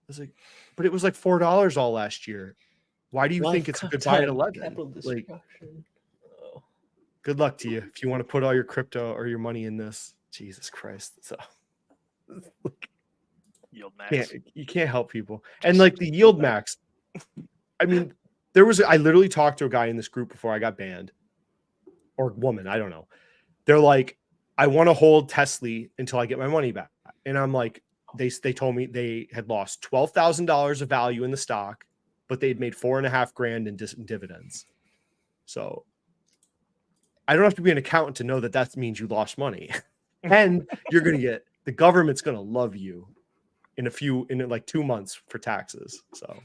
was like, but it was like $4 all last year. Why do you think it's a good buy at 11? Like, good luck to you if you want to put all your crypto or your money in this. Jesus Christ. So Yield max. you can't help people. And like the yield max, I mean, I literally talked to a guy in this group before I got banned, or woman, I don't know. They're like, I want to hold Tesla until I get my money back. And I'm like, they told me they had lost $12,000 of value in the stock, but they'd made $4,500 in dividends. So I don't have to be an accountant to know that means you lost money. And you're going to get, the government's going to love you in like 2 months for taxes. So,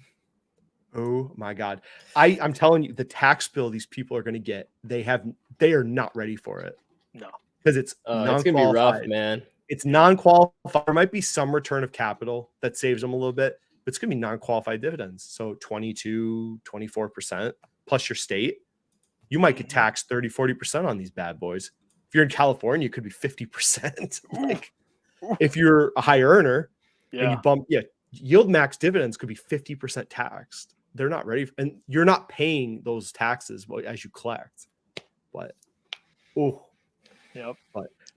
oh my God. I'm telling you, the tax bill these people are going to get, they are not ready for it. No. Because it's going to be rough, man. It's non-qualified. There might be some return of capital that saves them a little bit, but it's going to be non-qualified dividends. So 22, 24% plus your state. You might get taxed 30, 40% on these bad boys. If you're in California, it could be 50%. Like, if you're a high earner and you bump, yield max dividends could be 50% taxed. They're not ready. And you're not paying those taxes as you collect. But,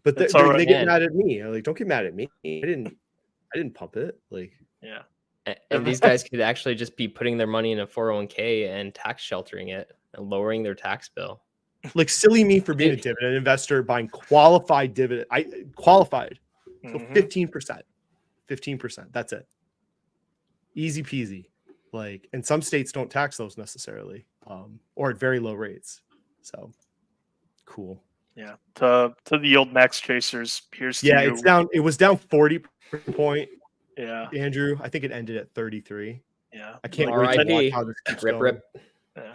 But they get mad at me. I'm like, don't get mad at me. I didn't pump it. Like, yeah. And these guys could actually just be putting their money in a 401k and tax sheltering it and lowering their tax bill. Like, silly me for being a dividend investor, buying qualified dividend. Qualified. So 15%. 15%. That's it. Easy peasy. Like, and some states don't tax those necessarily, or at very low rates. So cool. Yeah. To the yield max chasers, here's to you. It's down. It was down 40 point. Yeah. Andrew, I think it ended at 33. Yeah. I can't wait to watch how this keeps going. Rip. Yeah.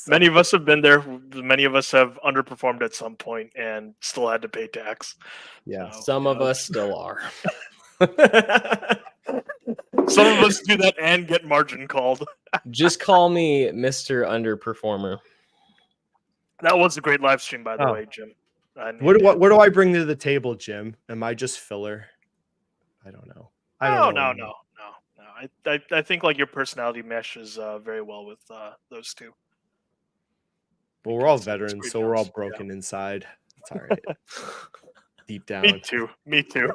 Many of us have been there. Many of us have underperformed at some point and still had to pay tax. Yeah. So, some of us still are. Some of us do that and get margin called. Just call me Mr. Underperformer. That was a great live stream, by the way, Jim. What do I bring to the table, Jim? Am I just filler? I don't know. No. I think like your personality meshes very well with those two. Well, we're all veterans, so we're all broken inside. It's all right. Deep down. Me too.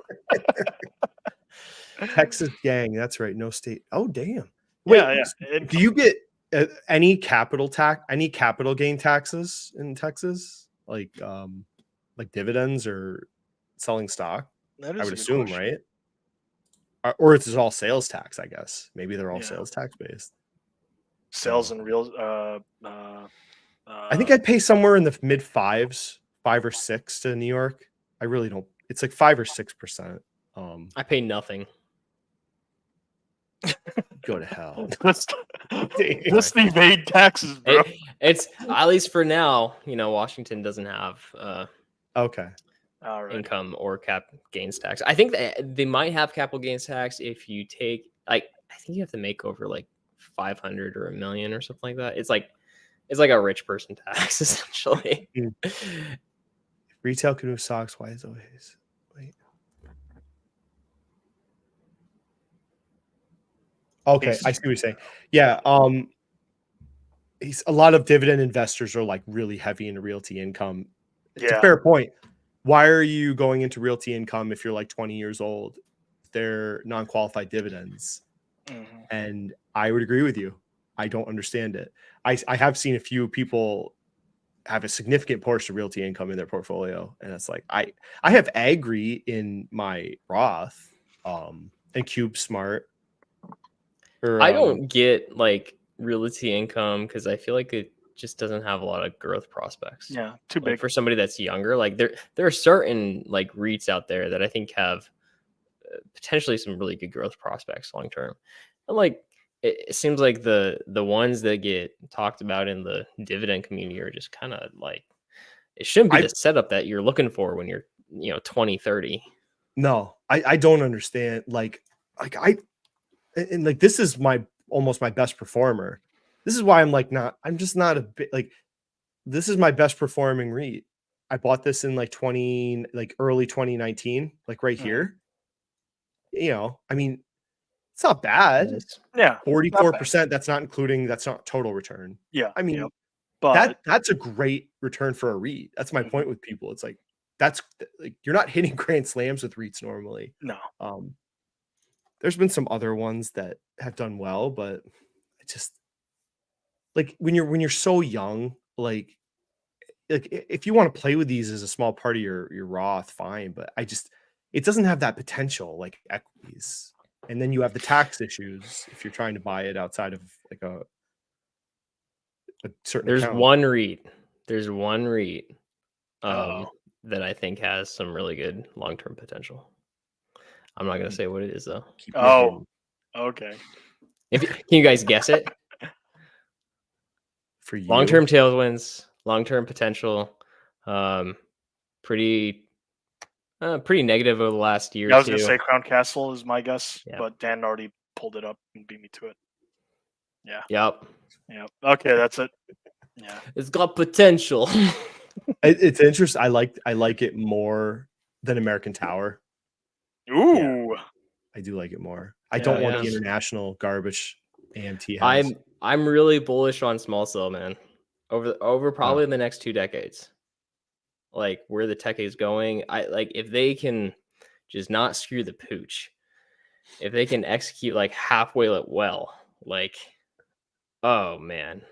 Texas gang. That's right. No state. Oh, damn. Wait, yeah. Do you get any capital gain taxes in Texas? Like dividends or selling stock? I would assume, right? Or it's all sales tax, I guess. Maybe they're all sales tax based. Sales and real. I think I'd pay somewhere in the mid 5s, 5 or 6 to New York. I really don't. It's like 5 or 6%. I pay nothing. Go to hell. Just evade taxes, bro. It's at least for now. Washington doesn't have okay. income or cap gains tax. I think they might have capital gains tax if you take I think you have to make over like 500 or $1 million or something like that. It's like a rich person tax essentially. Retail can move stocks. Why is always wait? Okay, I see what you're saying. Yeah, a lot of dividend investors are like really heavy into realty income. It's a fair point. Why are you going into realty income if you're like 20 years old? They're non-qualified dividends. Mm-hmm. And I would agree with you. I don't understand it. I have seen a few people have a significant portion of realty income in their portfolio. And it's like, I have Agri in my Roth and Cube Smart. I don't get like realty income because I feel like it just doesn't have a lot of growth prospects. Yeah, too big for somebody that's younger. Like there are certain like REITs out there that I think have potentially some really good growth prospects long term. And like it seems like the ones that get talked about in the dividend community are just kind of like it shouldn't be the setup that you're looking for when you're 20, 30. No, I don't understand. Like this is almost my best performer. This is why I'm just not a bit like, this is my best performing REIT. I bought this in like early 2019, like right here. You know, I mean, it's not bad. Nice. Yeah, 44%. That's not total return. yeah. I mean, but that's a great return for a REIT. That's my point with people. It's like, that's like, you're not hitting grand slams with REITs normally. no. There's been some other ones that have done well, but it just like when you're so young, like if you want to play with these as a small part of your Roth, fine. But it doesn't have that potential like equities. And then you have the tax issues if you're trying to buy it outside of like a certain There's account. one REIT. Uh-oh. That I think has some really good long-term potential. I'm not gonna say what it is though. Oh, okay. Can you guys guess it? For you, Long-term tailwinds, long-term potential. Pretty negative over the last year. I was or gonna two. say Crown Castle is my guess, Yeah. but Dan already pulled it up and beat me to it. Yeah. Yep. Okay, that's it. Yeah. It's got potential. it's interesting. I like it more than American Tower. Ooh. I do like it more. I don't want the international garbage AMT has. I'm really bullish on small cell, man. Over probably in the next 2 decades. Like where the tech is going. If they can just not screw the pooch. If they can execute like halfway well, like oh man,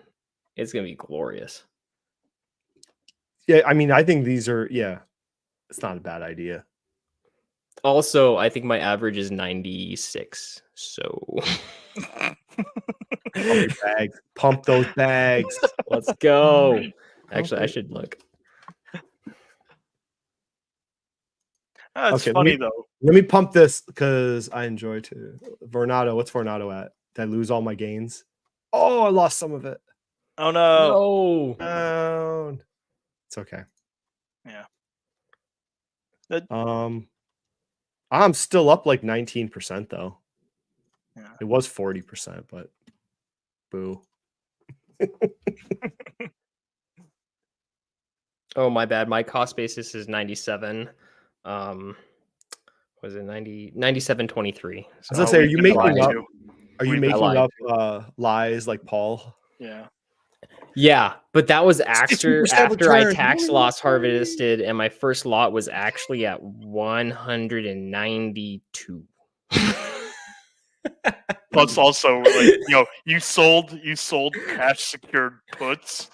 it's gonna be glorious. Yeah, I mean, I think these are it's not a bad idea. Also, I think my average is 96. So Pump those bags. Let's go. Actually, I should look. That's funny though. Let me pump this because I enjoy to Vornado. What's Vornado at? Did I lose all my gains? Oh, I lost some of it. Oh no. No. It's okay. Yeah. I'm still up like 19% though. Yeah. It was 40%, but boo. Oh, my bad. My cost basis is 97. Was it 97.23? I was gonna say, are you making up lies like Paul? Yeah. Yeah, but that was after I return. tax loss harvested, and my first lot was actually at 192. Plus, also, like, you sold cash secured puts.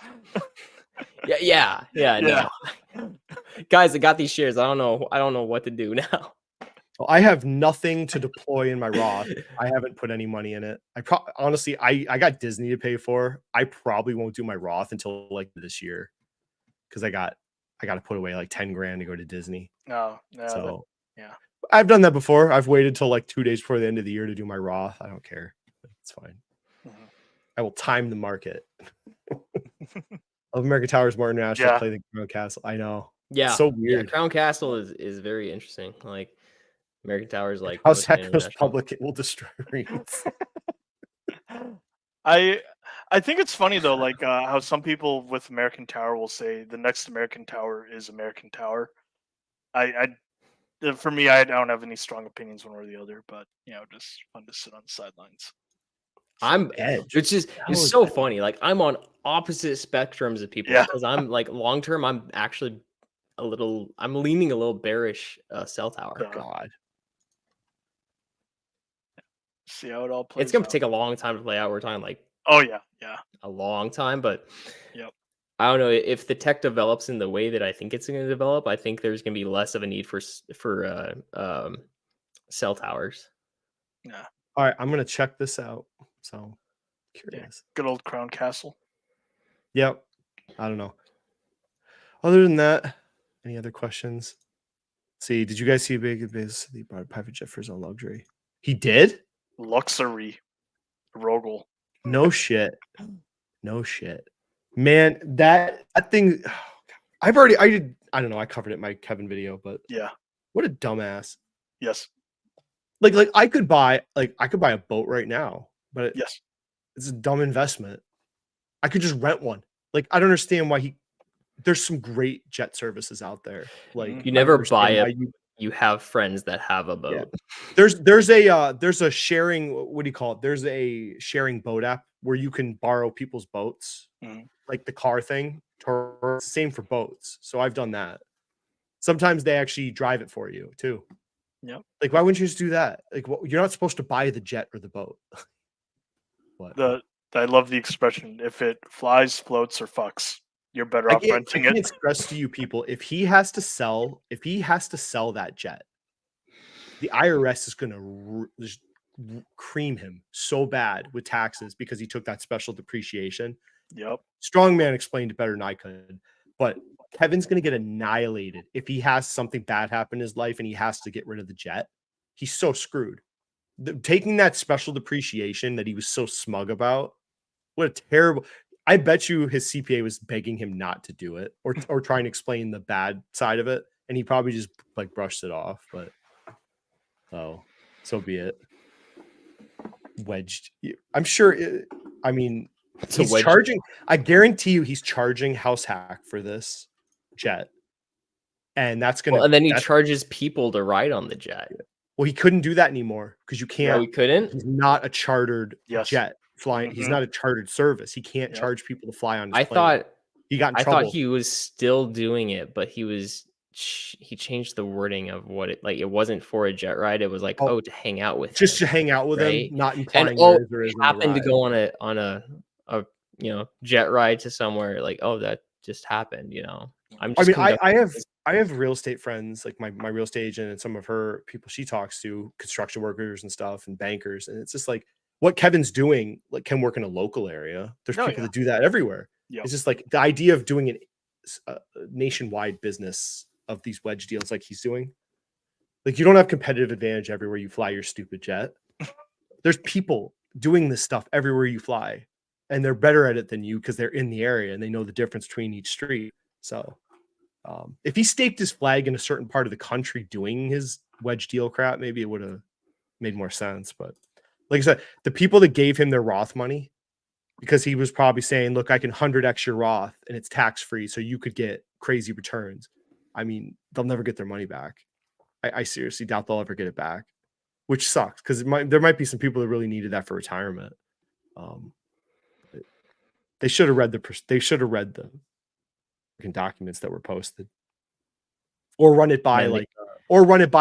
Yeah. No. Guys, I got these shares. I don't know what to do now. Well, I have nothing to deploy in my Roth. I haven't put any money in it. Honestly, I got Disney to pay for. I probably won't do my Roth until like this year because I got to put away like 10 grand to go to Disney. So I've done that before. I've waited till like 2 days before the end of the year to do my Roth. I don't care. It's fine. Mm-hmm. I will time the market. Of American Towers more international. Play the Crown Castle. I know. Yeah, so weird. Yeah, Crown Castle is very interesting. Like American Towers, like how Zach goes public, it will destroy REITs. I think it's funny though, like how some people with American Tower will say the next American Tower is American Tower. For me, I don't have any strong opinions one or the other, but just fun to sit on the sidelines. Which is so funny. Like I'm on opposite spectrums of people because I'm like long term. I'm actually I'm leaning a little bearish. Cell tower. God. See how it all plays. It's gonna take a long time to play out. We're talking like a long time, but I don't know if the tech develops in the way that I think it's going to develop. I think there's going to be less of a need for cell towers. Yeah. All right, I'm gonna check this out. So curious. Good old Crown Castle. Yep. I don't know. Other than that, any other questions? See, did you guys see he bought a private jet for his own luxury? He did? Luxury. Rogel. No shit. No shit. Man, that thing. I don't know. I covered it in my Kevin video, but what a dumbass. Yes. Like I could buy a boat right now, but yes, it's a dumb investment. I could just rent one. Like, I don't understand why there's some great jet services out there. Like, You I never understand buy why it. You have friends that have a boat. There's a sharing, what do you call it? There's a sharing boat app where you can borrow people's boats, like the car thing. Same for boats. So I've done that. Sometimes they actually drive it for you too. Yep. Like, why wouldn't you just do that? Like, you're not supposed to buy the jet or the boat. What? I love the expression: if it flies, floats, or fucks, you're better I off renting can't it. express to you people, if he has to sell that jet, the IRS is going to just cream him so bad with taxes because he took that special depreciation. Yep. Strongman explained it better than I could, but Kevin's going to get annihilated if he has something bad happen in his life and he has to get rid of the jet. He's so screwed. Taking that special depreciation that he was so smug about, what a terrible. I bet you his CPA was begging him not to do it or trying to explain the bad side of it, and he probably just like brushed it off. But so be it. Wedged. I'm sure. I mean, he's charging. I guarantee you, he's charging house hack for this jet, and that's gonna. And then he charges people to ride on the jet. Well, he couldn't do that anymore because you can't. No, he couldn't. He's not a chartered jet flying. He's not a chartered service. He can't charge people to fly on his plane. He got in trouble. I thought he was still doing it, but he changed the wording of what it like. It wasn't for a jet ride. It was like, to hang out with just him, to hang out with him, not implying he happened to go on a jet ride to somewhere. Like, that just happened. I have real estate friends, like my real estate agent and some of her people she talks to, construction workers and stuff and bankers, and it's just like what Kevin's doing like can work in a local area. There's people that do that everywhere. It's just like the idea of doing a nationwide business of these wedge deals like he's doing. Like, you don't have competitive advantage everywhere you fly your stupid jet. There's people doing this stuff everywhere you fly, and they're better at it than you because they're in the area and they know the difference between each street. So if he staked his flag in a certain part of the country doing his wedge deal crap, maybe it would have made more sense. But like I said, the people that gave him their Roth money, because he was probably saying, look, I can 100x your Roth and it's tax-free, so you could get crazy returns. I mean, they'll never get their money back. I seriously doubt they'll ever get it back, which sucks because there might be some people that really needed that for retirement. They should have read the documents that were posted, or run it by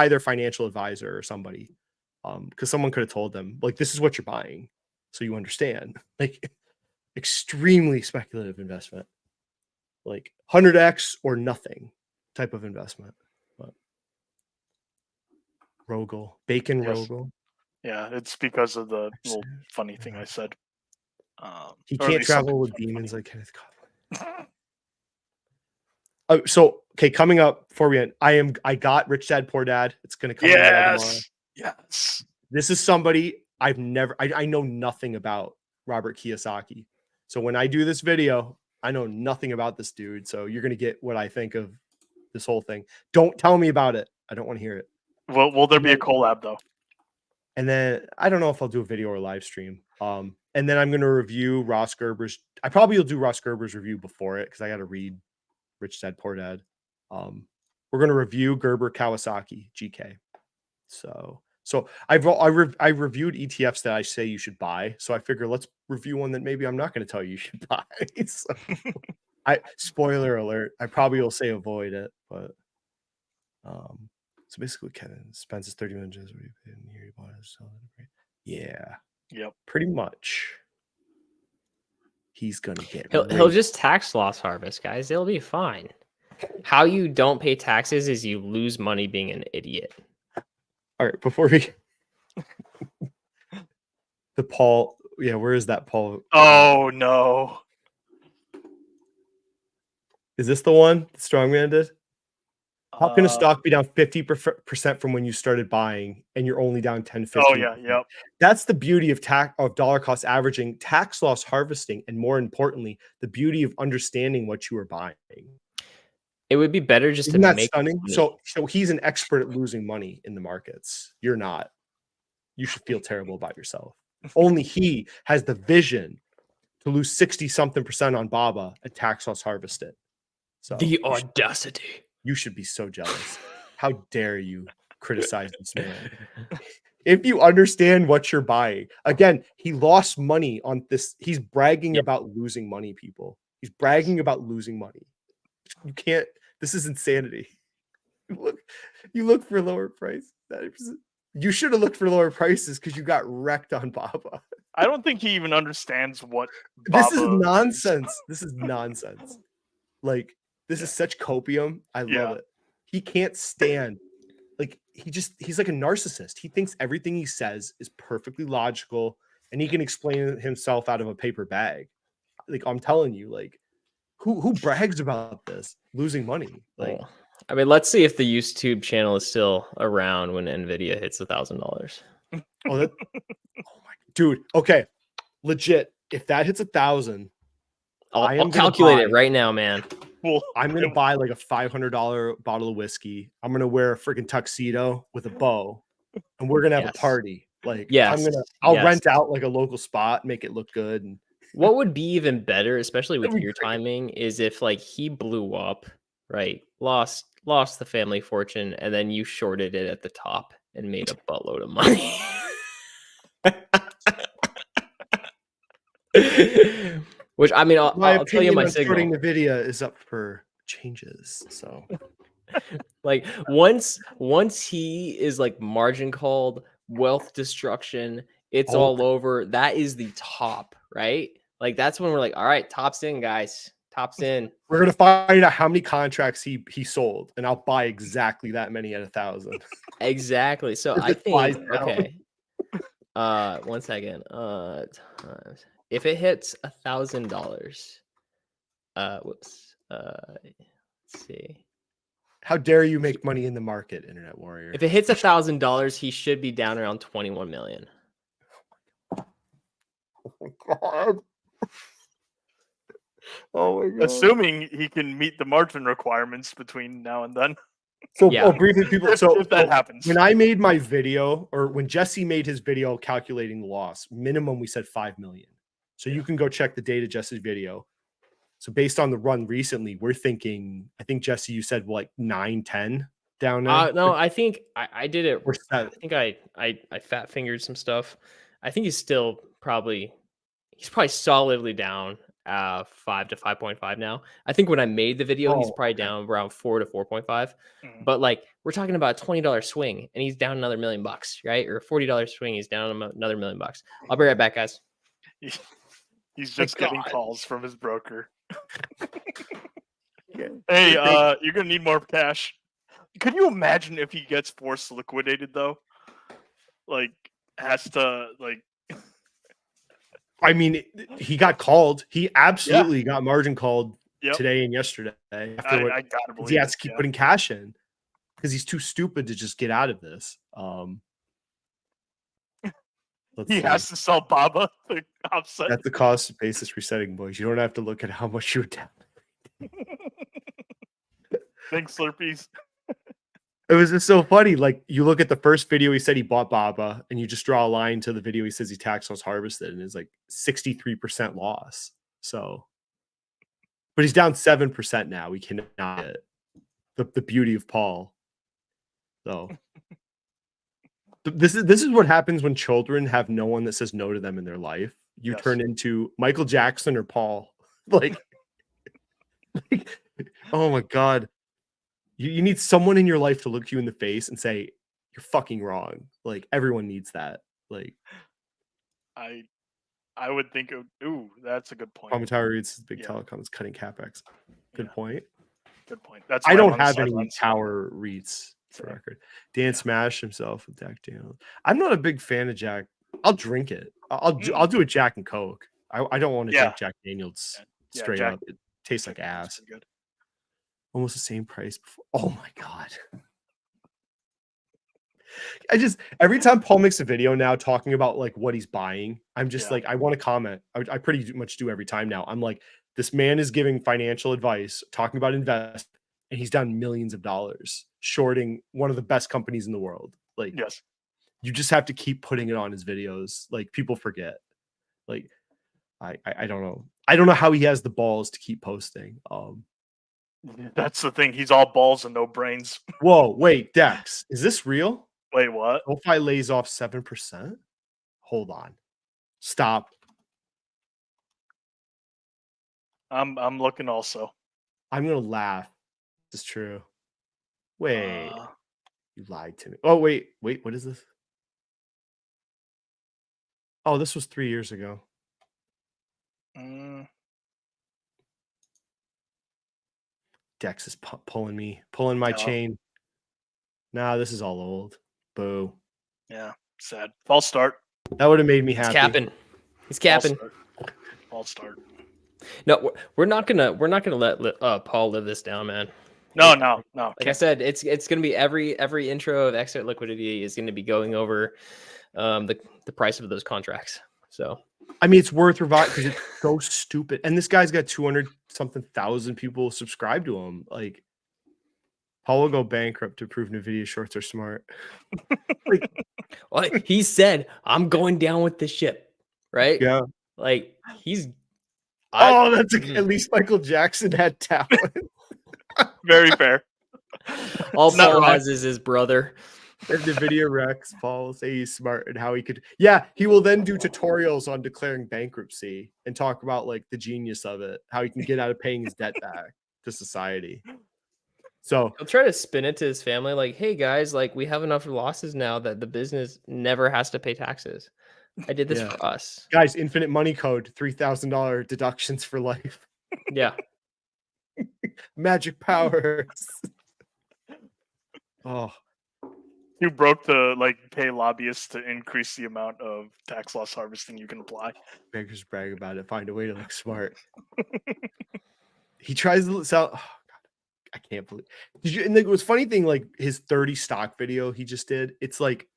their financial advisor or somebody, because someone could have told them, like, this is what you're buying, so you understand. Like, extremely speculative investment, like 100x or nothing type of investment. But Rogel, bacon Rogel. Yeah, it's because of the little funny thing I said. He can't travel with demons like Kenneth Copeland. Oh, so okay, coming up before we end, I got Rich Dad Poor Dad. It's gonna come in tomorrow. Yes. This is somebody I know nothing about, Robert Kiyosaki. So when I do this video, I know nothing about this dude. So you're gonna get what I think of this whole thing. Don't tell me about it. I don't want to hear it. Will there be a collab though? And then I don't know if I'll do a video or a live stream. And then I'm gonna review Ross Gerber's. I probably will do Ross Gerber's review before it because I got to read Rich Dad Poor Dad. We're gonna review Gerber Kawasaki GK. So I reviewed ETFs that I say you should buy. So I figure let's review one that maybe I'm not going to tell you should buy. So spoiler alert, I probably will say avoid it, but so basically Kevin spends his 30 minutes here he bought it. Yeah. Yep. Pretty much. He's gonna get he'll just tax loss harvest, guys. It'll be fine. How you don't pay taxes is you lose money being an idiot. All right, before we the Paul, where is that Paul? Oh no. Is this the one Strongman did? How can a stock be down 50% from when you started buying and you're only down 10-15%? Oh yeah, yep. That's the beauty of dollar cost averaging, tax loss harvesting, and more importantly, the beauty of understanding what you are buying. It would be better just Isn't to that make stunning? money. So he's an expert at losing money in the markets. You're not. You should feel terrible about yourself. Only he has the vision to lose 60-something% on Baba and tax loss harvest it. So The audacity. you should be so jealous. How dare you criticize this man? If you understand what you're buying, again, he lost money on this. He's bragging about losing money, people. He's bragging about losing money. You can't, this is insanity. You look for lower price. You should have looked for lower prices because you got wrecked on Baba. I don't think he even understands what This is Baba nonsense. This is nonsense. Like, this is such copium. I love it. He can't stand, like, he's like a narcissist. He thinks everything he says is perfectly logical and he can explain himself out of a paper bag. Like, I'm telling you, like, who brags about this? Losing money. Like, I mean, let's see if the YouTube channel is still around when Nvidia hits $1,000. oh my dude. Okay. Legit. If that hits 1,000, I'll calculate it right now, man. I'm gonna buy like a $500 bottle of whiskey. I'm gonna wear a freaking tuxedo with a bow, and we're gonna have a party. Like, I'll rent out like a local spot, make it look good. And what would be even better, especially with your timing, is if like he blew up, right? Lost the family fortune, and then you shorted it at the top and made a buttload of money. Which, I mean, I'll tell you my signal. Nvidia is up for changes. So, like, once he is like margin called, wealth destruction, it's all over. That is the top, right? Like, that's when we're like, all right, top's in, guys. Top's in. We're gonna find out how many contracts he sold, and I'll buy exactly that many at 1,000. Exactly. So I think okay. 1 second. Times. If it hits $1,000, whoops. Let's see. How dare you make money in the market, Internet Warrior? If it hits $1,000, he should be down around 21 million. Oh my god. Oh my god. Assuming he can meet the margin requirements between now and then. So briefly, people. So if that happens, when I made my video, or when Jesse made his video calculating the loss, minimum we said 5 million. So you can go check the data Jesse's video. So based on the run recently, we're thinking. I think Jesse, you said like 9, 10 down there. No, I think I did it. Or I think I fat fingered some stuff. I think he's probably solidly down 5 to 5.5 now. I think when I made the video, he's probably down around 4 to 4.5. But like, we're talking about a $20 swing, and he's down another $1 million, right? Or a $40 swing, he's down another $1 million. I'll be right back, guys. He's just getting calls from his broker. Hey, you're gonna need more cash. Could you imagine if he gets forced liquidated though? Like, has to like. I mean, he got called. He absolutely got margin called today and yesterday. I gotta believe he has to keep putting cash in because he's too stupid to just get out of this. He has to sell Baba to offset. That's the cost basis resetting, boys. You don't have to look at how much you're down. Thanks, Slurpees. It was just so funny. Like, you look at the first video, he said he bought Baba, and you just draw a line to the video he says he tax loss harvested, and it's like 63% loss. So, but he's down 7% now. We cannot get the beauty of Paul. So, this is what happens when children have no one that says no to them in their life. You turn into Michael Jackson or Paul. Like, oh my god. You need someone in your life to look you in the face and say, you're fucking wrong. Like, everyone needs that. Like, I would think that's a good point. Commentary reads big telecom is cutting capex. Good point. Good point. That's I don't have any tower REITs for record. Dan smashed himself with Jack Daniels. I'm not a big fan of Jack. I'll drink it. I'll do a Jack and Coke. I don't want to drink Jack Daniels straight up. It tastes like ass. Good. Almost the same price before. Oh my god. Every time Paul makes a video now talking about like what he's buying, I'm just like, I want to comment. I pretty much do every time now. I'm like, this man is giving financial advice, talking about invest, and he's down millions of dollars shorting one of the best companies in the world. Like, you just have to keep putting it on his videos. Like, people forget. Like, I don't know. I don't know how he has the balls to keep posting. That's the thing. He's all balls and no brains. Whoa, wait, Dex, is this real? Wait, what? SoFi lays off 7%. Hold on, stop. I'm looking also. I'm gonna laugh. This is true. Wait, Uh, you lied to me. Oh wait, what is this? Oh, this was 3 years ago. mm, Dex is pulling my Yeah. chain. Nah, this is all old. Boo. yeah, sad. False start. That would have made me He's happy. capping. He's False capping. start. False start. No, we're not gonna let Paul live this down, man. No. Like I said, it's gonna be every intro of Exit Liquidity is gonna be going over the price of those contracts. So I mean, it's worth reviving because it's so stupid. And this guy's got 200 something thousand people subscribe to him. Like, Paul will go bankrupt to prove NVIDIA shorts are smart. well, he said, "I'm going down with the ship," right? Yeah. Like he's. That's at least Michael Jackson had talent. Very fair. All not Paul wrong. has is his brother. If NVIDIA Rex, Paul will say he's smart and how he could. Yeah, he will then do tutorials on declaring bankruptcy and talk about like the genius of it, how he can get out of paying his debt back to society. So He'll try to spin it to his family, like, "Hey guys, like we have enough losses now that the business never has to pay taxes. I did this Yeah. for us." guys, infinite money code, $3,000 deductions for life. Yeah. Magic powers. Oh, You broke the pay lobbyists to increase the amount of tax loss harvesting you can apply. beggars brag about it. Find a way to look smart. He tries to sell. Oh, God, I can't believe. Did you? And it was funny thing, like his 30 stock video he just did. It's like,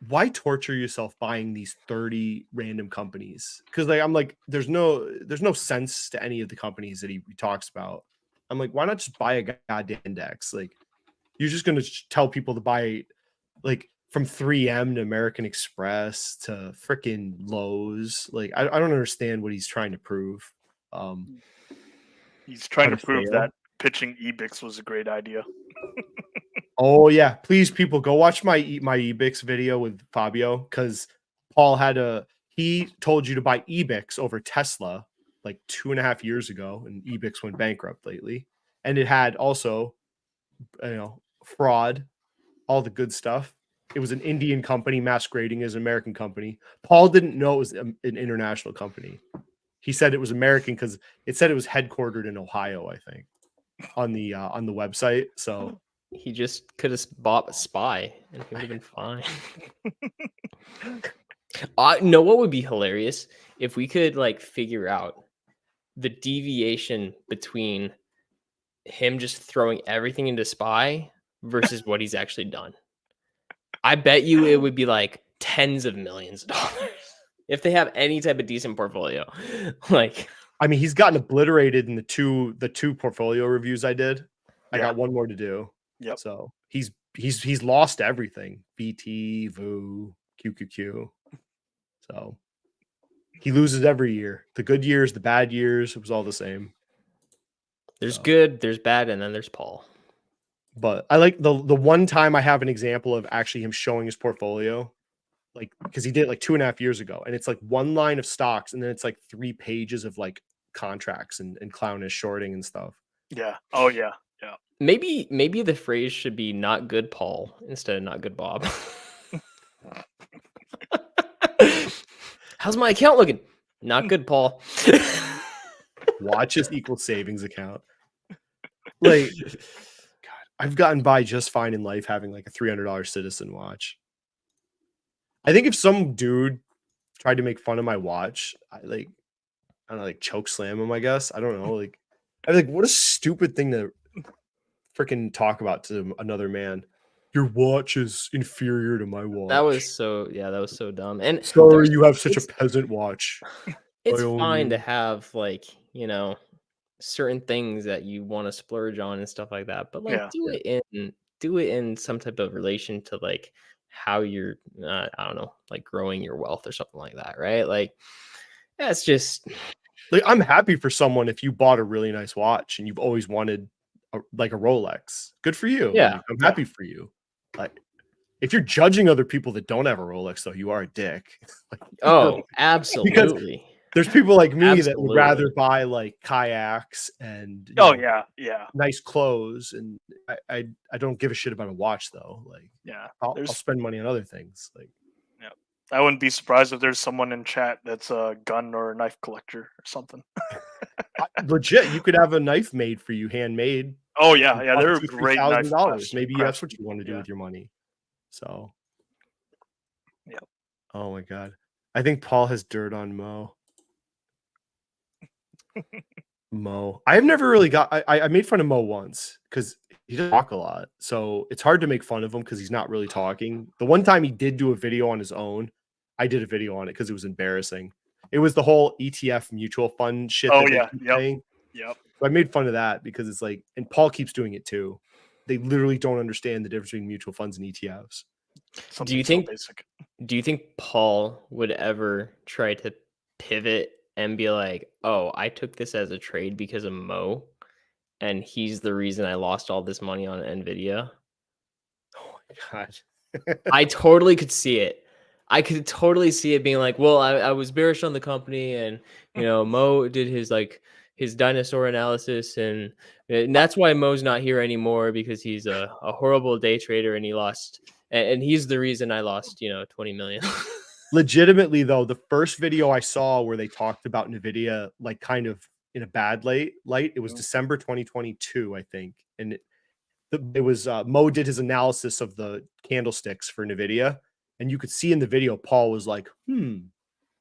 why torture yourself buying these 30 random companies? Because like I'm like, there's no sense to any of the companies that he talks about. I'm like, why not just buy a goddamn index? Like, you're just gonna tell people to buy like from 3M to American Express to freaking Lowe's. Like, I don't understand what he's trying to prove. He's trying How to to prove fail. that pitching Ebix was a great idea. Oh yeah, please people go watch my Ebix video with Fabio because Paul he told you to buy Ebix over Tesla like 2.5 years ago, and Ebix went bankrupt lately, and it had also fraud, all the good stuff. It was an Indian company masquerading as an American company. Paul didn't know it was an international company. He said it was American because it said it was headquartered in Ohio, I think, on the website. So He just could have bought a spy and he would have been fine. Know what would be hilarious? If we could like figure out the deviation between him just throwing everything into spy versus what he's actually done. I bet you it would be like tens of millions of dollars if they have any type of decent portfolio. Like, I mean, he's gotten obliterated in the two portfolio reviews I did. I Yeah. got one more to do. Yep. So he's lost everything. BT, VU, QQQ. So he loses every year. The good years, the bad years, it was all the same. there's So. good, there's bad, and then there's Paul. But I like the one time I have an example of actually him showing his portfolio, like because he did it like 2.5 years ago, and it's like one line of stocks, and then it's like 3 pages of like contracts and clownish shorting and stuff. Yeah. Oh yeah. Yeah. Maybe the phrase should be "not good Paul" instead of "not good Bob." How's my account looking? Not good, Paul. Watches equals savings account. Like, God, I've gotten by just fine in life having like a $300 Citizen watch. I think if some dude tried to make fun of my watch, I don't know, like choke slam him, I guess. I don't know. Like, I was like, what a stupid thing to freaking talk about to another man. Your watch is inferior to my watch. That was so dumb. And sorry you have such a peasant watch. It's I own fine to you. have like, certain things that you want to splurge on and stuff like that. But like Yeah. do it in some type of relation to like how you're I don't know, like growing your wealth or something like that, right? Like That's just Like, I'm happy for someone if you bought a really nice watch and you've always wanted like a Rolex. Good for you. Yeah. Like, I'm happy for you. Like, if you're judging other people that don't have a Rolex, though, you are a dick. Like, oh, because absolutely. there's people like me that would Absolutely. rather buy like kayaks and Oh know, yeah, yeah, nice clothes, and I don't give a shit about a watch though. Like, yeah. I'll spend money on other things. Like, I wouldn't be surprised if there's someone in chat that's a gun or a knife collector or something. legit, you could have a knife made for you, handmade. Oh yeah, yeah. Cost They're $2,000, great knife $3,000. Maybe that's what craftsmen. you want to do Yeah. with your money. So, Yep. oh my god, I think Paul has dirt on Mo. Mo, I've never really got. I made fun of Mo once because he doesn't talk a lot, so it's hard to make fun of him because he's not really talking. The one time he did do a video on his own, I did a video on it because it was embarrassing. It was the whole ETF mutual fund shit Oh that yeah, they keep yep, saying. yep. So I made fun of that because it's like, and Paul keeps doing it too. They literally don't understand the difference between mutual funds and ETFs. Something you so think- basic. Do you think Paul would ever try to pivot and be like, "Oh, I took this as a trade because of Mo, and he's the reason I lost all this money on Nvidia"? Oh my god. I totally could see it. I could totally see it being like, "Well, I was bearish on the company, and Mo did his dinosaur analysis, and that's why Mo's not here anymore because he's a horrible day trader, and he lost, and he's the reason I lost 20 million." Legitimately though, the first video I saw where they talked about Nvidia, like, kind of in a bad light, it was December 2022, I think, and it was Mo did his analysis of the candlesticks for Nvidia, and you could see in the video Paul was like,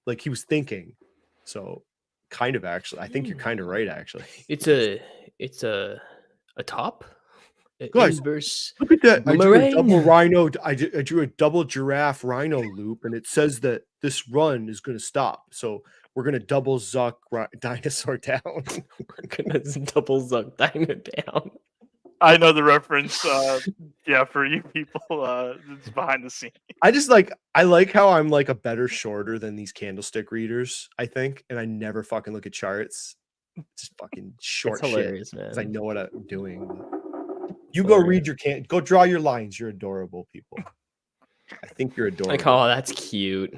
like he was thinking. So, kind of, actually, I think you're kind of right, actually. It's a top. Guys, Inverse. look at that. I drew a double boomerang. rhino. I drew a double giraffe rhino loop, and it says that this run is going to stop. So we're going to double Zuck dinosaur down. We're gonna double Zuck Dino down. I know the reference. Yeah, for you people, it's behind the scene. I like how I'm like a better shorter than these candlestick readers, I think, and I never fucking look at charts. Just fucking short It's shit hilarious, man. because I know what I'm doing. You go read your go draw your lines. You're adorable, people. I think you're adorable. Like, oh, that's cute.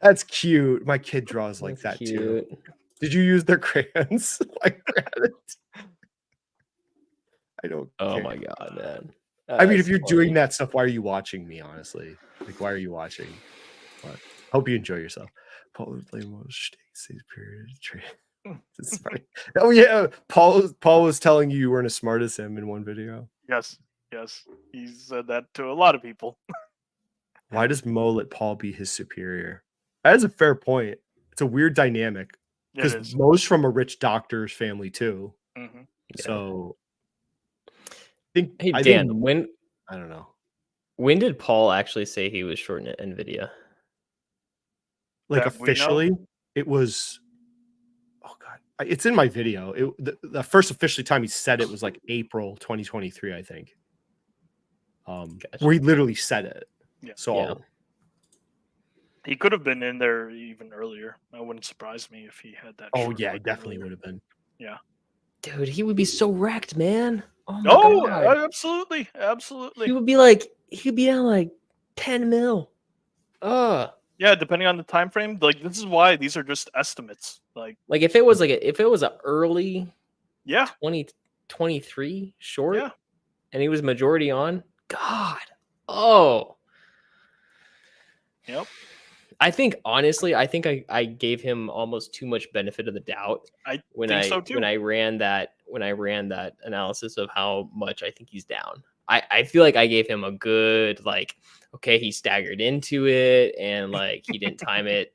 That's cute. My kid draws like That's that too. cute. Did you use their crayons? Like, I don't. Oh care. my god, man. I mean, if That's you're funny. doing that stuff, why are you watching me? Honestly, like, why are you watching? But hope you enjoy yourself. Paul would play most states period trade. It's funny. Oh yeah, Paul was telling you weren't as smart as him in one video. Yes, yes. He said that to a lot of people. Why does Mo let Paul be his superior? That is a fair point. It's a weird dynamic It because is. Mo's from a rich doctor's family too. Mm-hmm. So I Hey think Dan, when I don't know. when did Paul actually say he was short Nvidia? Like, That we know? officially, it was. Oh god, it's in my video. The first officially time he said it was like April 2023, I think. Gotcha. Where he literally said it. Yeah. So Yeah. He could have been in there even earlier. That wouldn't surprise me if he had that. oh short yeah, he look definitely earlier. would have been. Dude, he would be so wrecked, man. Oh my Oh, god. absolutely, absolutely. He would be like, he'd be down like 10 mil. Yeah, depending on the time frame. Like, this is why these are just estimates. Like, Like if it was a early yeah, 2023 short, yeah. and he was majority on, God. Oh. Yep. I think honestly, I gave him almost too much benefit of the doubt I when think I so too. when I ran that analysis of how much I think he's down. I feel like I gave him a good, like, okay, he staggered into it and like he didn't time it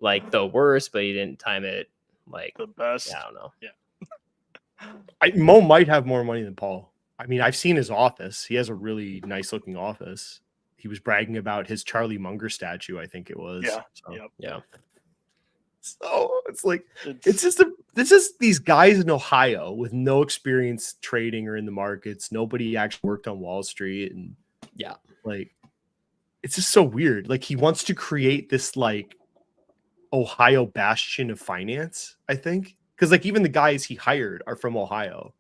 like the worst, but he didn't time it like The best. I don't know. Mo might have more money than Paul. I mean, I've seen his office. He has a really nice looking office. He was bragging about his Charlie Munger statue, I think it was. Yeah. So, Yep. Yeah. so it's like it's just these guys in Ohio with no experience trading or in the markets. Nobody actually worked on Wall Street, and Yeah. like it's just so weird. Like, he wants to create this like Ohio bastion of finance, I think. Because like even the guys he hired are from Ohio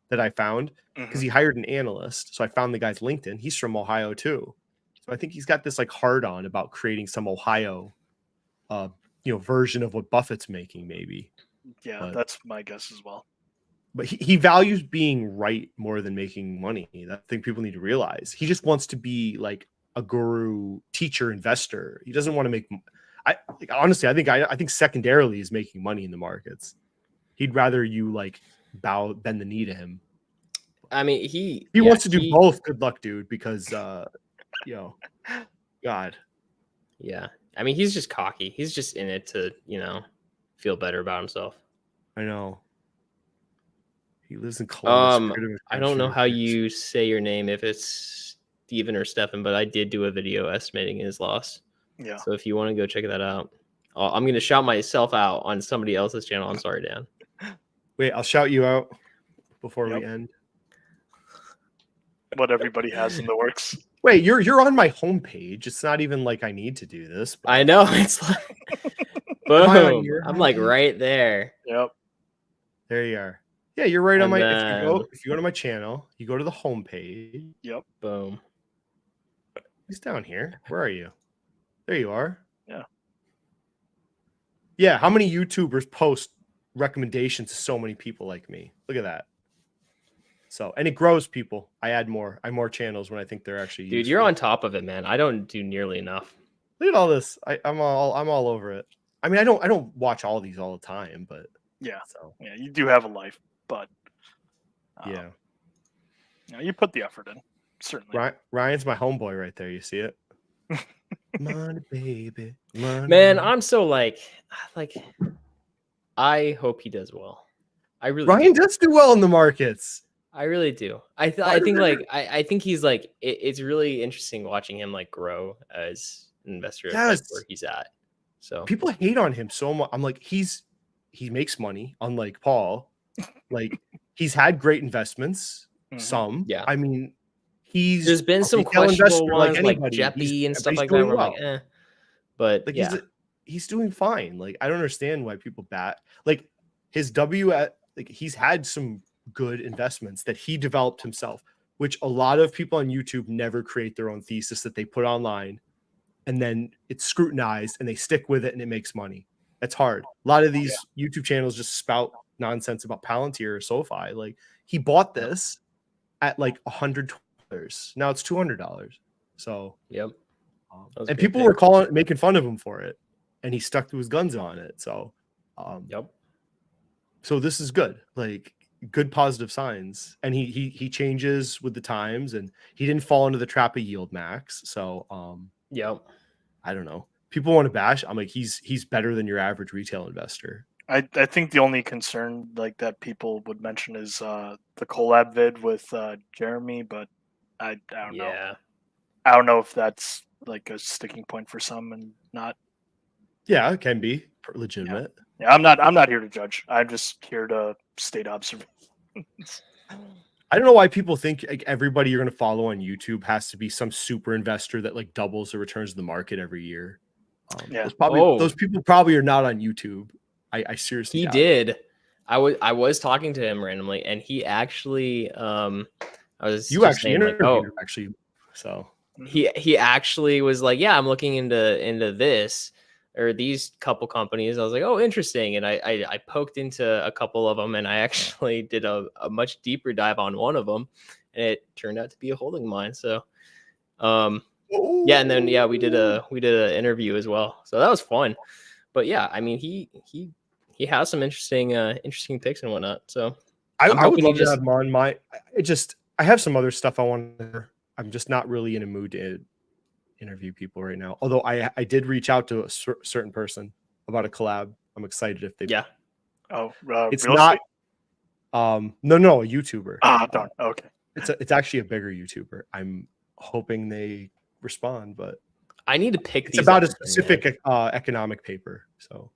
that I found because he hired an analyst. So I found the guy's LinkedIn. He's from Ohio too. So I think he's got this like hard on about creating some Ohio version of what Buffett's making, maybe. Yeah, that's my guess as well. But he values being right more than making money. That thing people need to realize. He just wants to be like a guru, teacher, investor. He doesn't want to make. Honestly, I think secondarily he's making money in the markets. He'd rather you like bend the knee to him. I mean, he wants to do both. Good luck, dude. Because God. Yeah, I mean, he's just cocky. He's just in it to feel better about himself. I know. He lives in Columbus. I don't know how you say your name, if it's Steven or Stefan, but I did do a video estimating his loss. Yeah. So if you want to go check that out, I'm going to shout myself out on somebody else's channel. I'm sorry, Dan. Wait, I'll shout you out before we end. What everybody has in the works. Wait, you're on my homepage. It's not even like I need to do this. But... I know. It's like, boom. I'm like right there. Yep. There you are. Yeah, you're right on my. If you go to my channel, you go to the homepage. Yep. Boom. He's down here. Where are you? There you are. Yeah. Yeah. How many YouTubers post recommendations to so many people like me? Look at that. So, and it grows people. I add more. I more channels when I think they're actually. Dude, you're on top of it, man. I don't do nearly enough. Look at all this. I'm all over it. I mean, I don't watch all these all the time, but yeah. So yeah, you do have a life, but yeah, you put the effort in. Certainly. Ryan's my homeboy right there. You see it? Money, baby. Money. Man, I'm so like, I hope he does well. Ryan does do well in the markets. I really do. I think he's like, it's really interesting watching him like grow as an investor, like, where he's at. So people hate on him so much. I'm like, he makes money, unlike Paul. Like he's had great investments. Some, yeah. I mean, there's been some questionable ones like Jeppy and stuff like that. Where I'm like, but like, yeah, he's doing fine. Like I don't understand why people like his he's had some good investments that he developed himself, which a lot of people on YouTube never create their own thesis that they put online, and then it's scrutinized and they stick with it and it makes money. That's hard. A lot of these YouTube channels just spout nonsense about Palantir or SoFi. Like he bought this at like $100. Now it's $200. So yep. And people were making fun of him for it, and he stuck to his guns on it. So yep. So this is good. Like good positive signs. And he changes with the times, and he didn't fall into the trap of yield max. So yep. I don't know. People want to bash. I'm like, he's better than your average retail investor. I think the only concern like that people would mention is the collab vid with Jeremy, but I don't know. I don't know if that's like a sticking point for some and not. Yeah, it can be legitimate. Yeah, I'm not here to judge. I'm just here to state observations. I don't know why people think like everybody you're going to follow on YouTube has to be some super investor that like doubles the returns of the market every year. Those people probably are not on YouTube. I seriously. He did. I was talking to him randomly, and he actually I was you actually saying, interviewed him actually. So he actually was like, yeah, I'm looking into this or these couple companies. I was like, oh, interesting. And I poked into a couple of them, and I actually did a much deeper dive on one of them, and it turned out to be a holding mine. So yeah, and then we did an interview as well. So that was fun. But yeah, I mean he has some interesting picks and whatnot. So I would love to have him on my. I have some other stuff I want to. I'm just not really in a mood to interview people right now. Although I did reach out to a certain person about a collab. I'm excited if they. Yeah. Oh, it's not. No, a YouTuber. Darn. Okay. It's actually a bigger YouTuber. I'm hoping they respond, but I need to pick. It's about a specific economic paper. So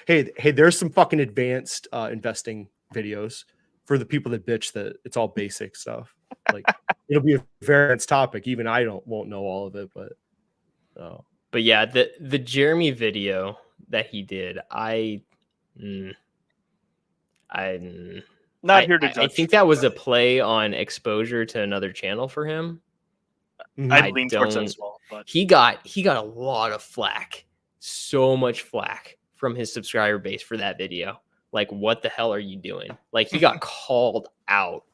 hey, there's some fucking advanced investing videos for the people that bitch that it's all basic stuff. Like it'll be a very advanced topic. Even I won't know all of it, but yeah, the Jeremy video that he did, I Not here to I judge. think that was a play on exposure to another channel for him. I'd I lean towards that don't- as well. But He got a lot of flack, so much flack from his subscriber base for that video. Like, what the hell are you doing? Like, he got called out,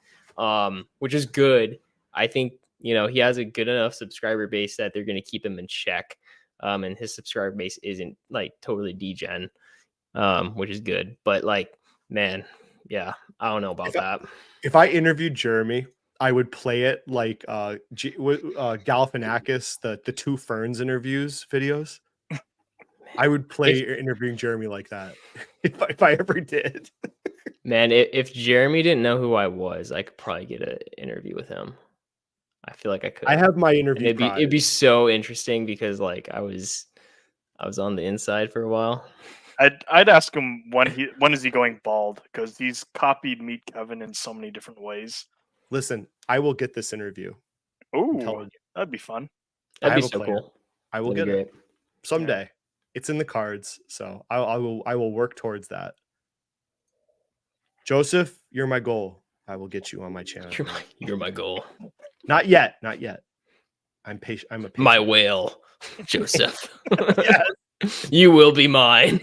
which is good. I think, you know, he has a good enough subscriber base that they're going to keep him in check. And his subscriber base isn't like totally degen, which is good. But like, man, yeah, I don't know about that. If I interviewed Jeremy, I would play it like Galifianakis, the Two Ferns interviews videos. I would play interviewing Jeremy like that if I ever did. Man, if Jeremy didn't know who I was, I could probably get an interview with him. I feel like I could. I have my And interview. it'd be so interesting because like I was on the inside for a while. I'd ask him when is he going bald, because he's copied Meet Kevin in so many different ways. Listen, I will get this interview. I'm telling Ooh, you. that'd be fun. That'd have be a so plan. cool. I will That'd get be it great. someday. It's in the cards, so I will work towards that. Joseph, you're my goal. I will get you on my channel. You're my goal. Not yet. I'm patient. I'm a patient. My whale, Joseph. Yes. You will be mine.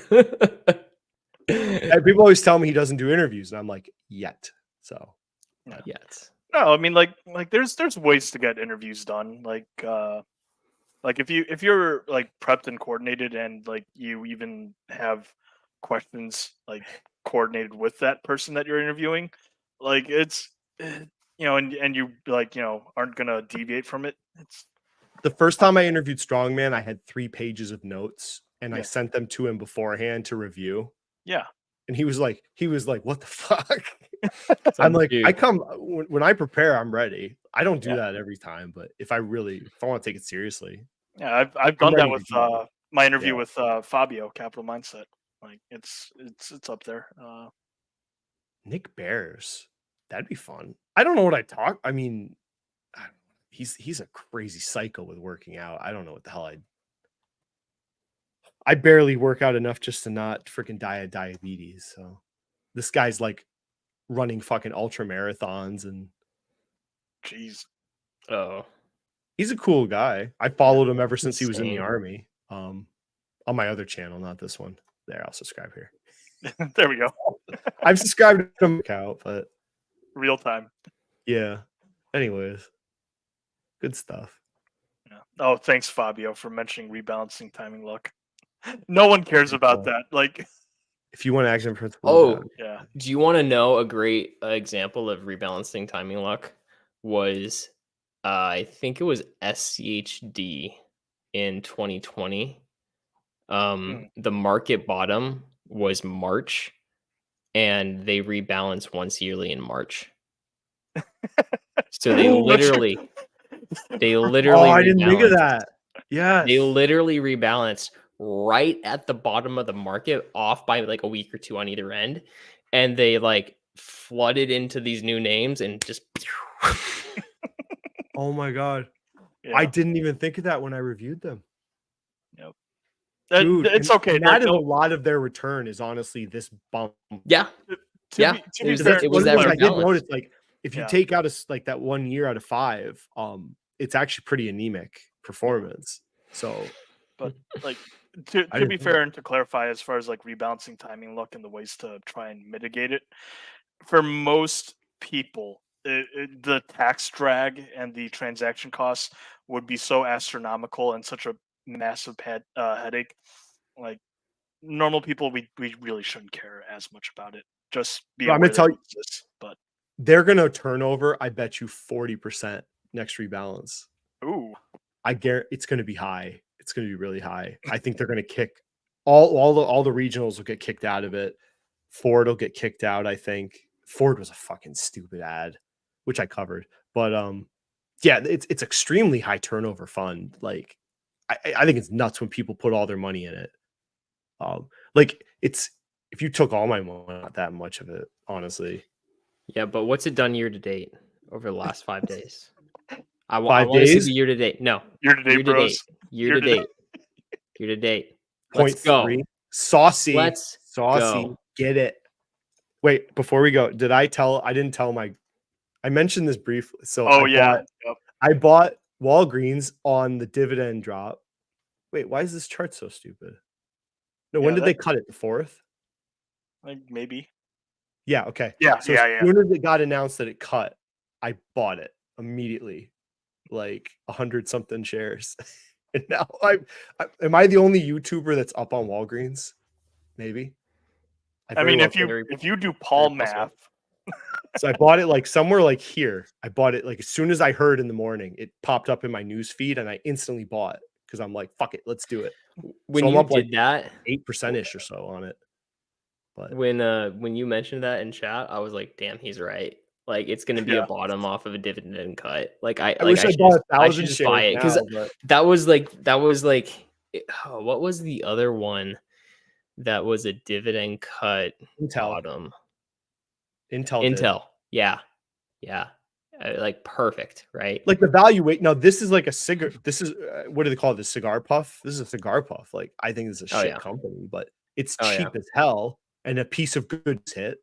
And people always tell me he doesn't do interviews, and I'm like, yet. So Yes. No, I mean like there's ways to get interviews done. Like if you're like prepped and coordinated, and like you even have questions like coordinated with that person that you're interviewing, like it's and you like aren't gonna deviate from it. It's the first time I interviewed Strongman, I had 3 pages of notes, and I Yeah. sent them to him beforehand to review. yeah. And he was like, what the fuck? I'm like, Dude. I come when I prepare, I'm ready. I don't do Yeah. that every time, but if I want to take it seriously, Yeah, I've done that ready to with go. my interview Yeah. with Fabio, Capital Mindset. Like it's up there. Nick Bears, that'd be fun. I don't know what I talk. I mean, he's a crazy psycho with working out. I don't know what the hell I barely work out enough just to not freaking die of diabetes. So this guy's like running fucking ultra marathons, and Jeez. Oh, he's a cool guy. I followed him ever since he was in the insane. army. On my other channel, not this one. There, I'll subscribe here. There we go. I've subscribed to him account, but Real time. yeah. Anyways, good stuff. Yeah. Oh, thanks, Fabio, for mentioning rebalancing timing luck. No one cares about that. Like, If you want action principle, Oh, yeah. do you want to know a great example of rebalancing timing luck? Was I think it was SCHD in 2020. The market bottom was March, and they rebalance once yearly in March. So they literally oh, I didn't think of rebalanced. that. Yeah, They literally rebalanced right at the bottom of the market, off by like a week or two on either end, and they like flooded into these new names and just oh my god, Yeah. I didn't even think of that when I reviewed them. Dude, it's okay. And that is no, a lot of their return is honestly this bump. yeah. to be it was fair, that- it was that I did rebalance. notice, like, if you Yeah. take out like that 1 year out of 5, it's actually pretty anemic performance. So, like to didn't be think fair and to clarify, as far as like rebalancing timing luck and the ways to try and mitigate it, for most people, the tax drag and the transaction costs would be so astronomical and such a massive headache. Like normal people, we really shouldn't care as much about it. Just be I'm aware gonna tell that you- it exists. But they're gonna turn over, I bet you 40% next rebalance. ooh, I guarantee it's gonna be high. It's gonna be really high. I think they're gonna kick all the regionals will get kicked out of it. Ford will get kicked out. I think Ford was a fucking stupid ad, which I covered. But yeah, it's extremely high turnover fund. Like I think it's nuts when people put all their money in it. Like it's if you took all my money, not that much of it, honestly. Yeah, but what's it done year to date over the last 5 days? I 5 want to see days? the year to date. No, year to date, bros. Year to date. Year to date. Point Let's go. 3. Saucy. Let's Saucy. go. Get it. Wait, before we go, I didn't tell I mentioned this briefly. So Oh yeah. Yep. I bought Walgreens on the dividend drop. Wait, why is this chart so stupid? No, when Yeah, did they cut it? The 4th? Like maybe. Yeah, okay. Yeah, So yeah, as soon as it got announced that it cut, I bought it immediately, like 100 something shares. And now am I the only YouTuber that's up on Walgreens? Maybe. I mean, very if well you could. if you do Paul possible. math, So I bought it like somewhere like here. I bought it like as soon as I heard in the morning, it popped up in my news feed and I instantly bought because I'm like, fuck it, let's do it. When So I'm you up like did that, 8% ish or so on it. But when you mentioned that in chat, I was like, damn, he's right. Like it's gonna be a Yeah. bottom off of a dividend cut. Like I wish I should bought I 1,000 should just buy shares it because now, but that was like what was the other one that was a dividend cut Intel bottom? did. Intel. Yeah. Like perfect, right? Like the valuation. Now this is like a cigar. This is what do they call it? The cigar puff. This is a cigar puff. Like I think it's a Oh, shit yeah. company, but it's Oh, cheap yeah. as hell and a piece of goods hit.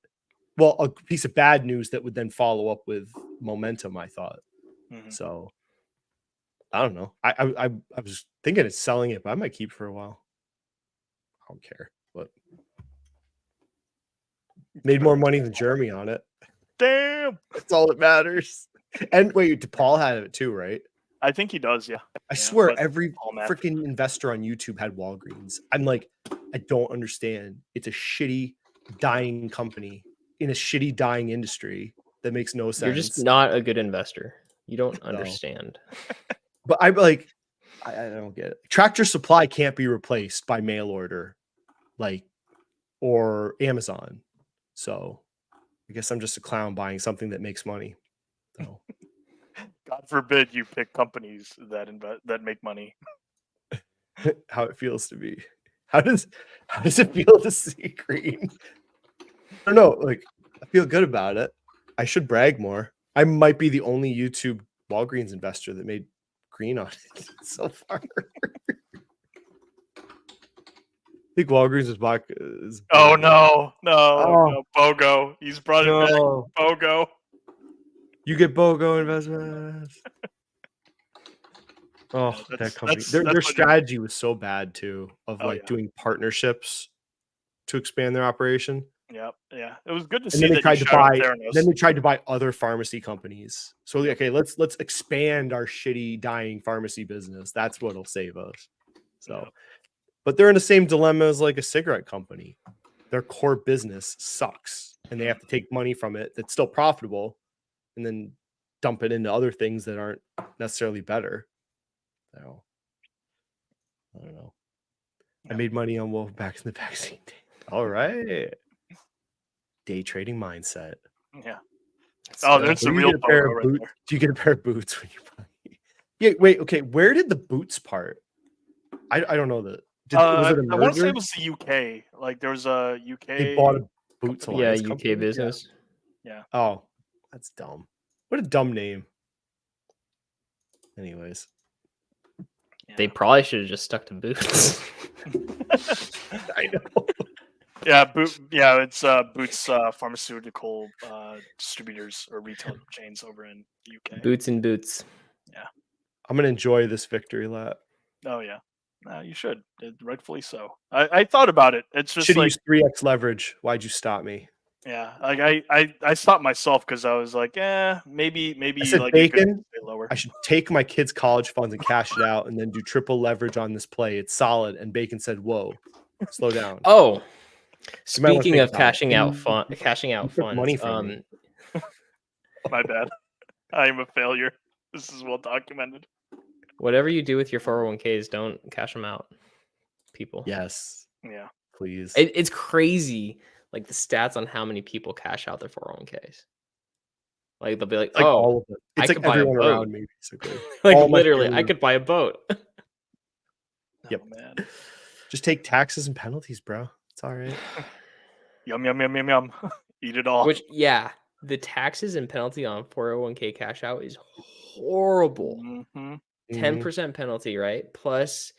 Well, a piece of bad news that would then follow up with momentum. I thought Mhm. so. I don't know. I was thinking of selling it, but I might keep it for a while. I don't care. But made more money than Jeremy on it. Damn. That's all that matters. And wait, DePaul had it too, right? I think he does. Yeah. I Yeah, swear but every Paul math. freaking investor on YouTube had Walgreens. I'm like, I don't understand. It's a shitty dying company in a shitty dying industry that makes no sense. You're just not a good investor. You don't No. understand. But I'm like, I don't get it. Tractor Supply can't be replaced by mail order, like, or Amazon. So I guess I'm just a clown buying something that makes money. So God forbid you pick companies that make money. how it feels to be. How does it feel to see green? I don't know. Like I feel good about it. I should brag more. I might be the only YouTube Walgreens investor that made green on it so far. I think Walgreens is back. Oh no, Oh. no, BOGO. He's brought it back. No. BOGO. You get BOGO investments. Oh, Yeah, that company. Their what it- strategy was so bad too, of Oh, like yeah. doing partnerships to expand their operation. Yeah. It was good to And see then they that tried you to shout out buy. Theranos. Then they tried to buy other pharmacy companies. So okay, let's expand our shitty dying pharmacy business. That's what'll save us. So, Yeah. but they're in the same dilemma as like a cigarette company. Their core business sucks, and they have to take money from it that's still profitable, and then dump it into other things that aren't necessarily better. So, I don't know. I made money on Wolf back in the vaccine day. All right. Day trading mindset. Yeah. So, Oh, there's Do the you real get a pair BOGO of right boots? there. Do you get a pair of boots when you buy? Yeah, wait, okay. Where did the boots part? I don't know was it a I want to say merger? it was the UK. Like there was a UK. They bought a Boots company. yeah, Alliance UK company? business. Yeah. Oh, that's dumb. What a dumb name. Anyways, They probably should have just stuck to boots. I know. Yeah, it's Boots pharmaceutical distributors or retail chains over in the UK. Boots and boots. I'm gonna enjoy this victory lap. Oh yeah. You should. Rightfully so. I thought about it. It's just Should have like used 3x leverage. Why'd you stop me? yeah, like I stopped myself because I was like, maybe I said like it could bacon. stay lower. I should take my kids' college funds and cash it out and then do triple leverage on this play. It's solid. And Bacon said, whoa, slow down. Oh, You might wanna speaking think of about it. cashing out You took funds, money from me. My bad. I am a failure. This is well documented. whatever you do with your 401ks, don't cash them out, people. Yes, Yeah. please. It's crazy, like the stats on how many people cash out their 401ks. Like they'll be like, It's like oh, all of it. I It's could like buy a everyone boat. around me, basically. like all my literally, I family. could buy a boat. Yep. Oh, man. Just take taxes and penalties, bro. It's all right. Yum yum yum yum yum. Eat it all. Which, yeah, the taxes and penalty on 401k cash out is horrible. Mhm. 10% penalty, right? Plus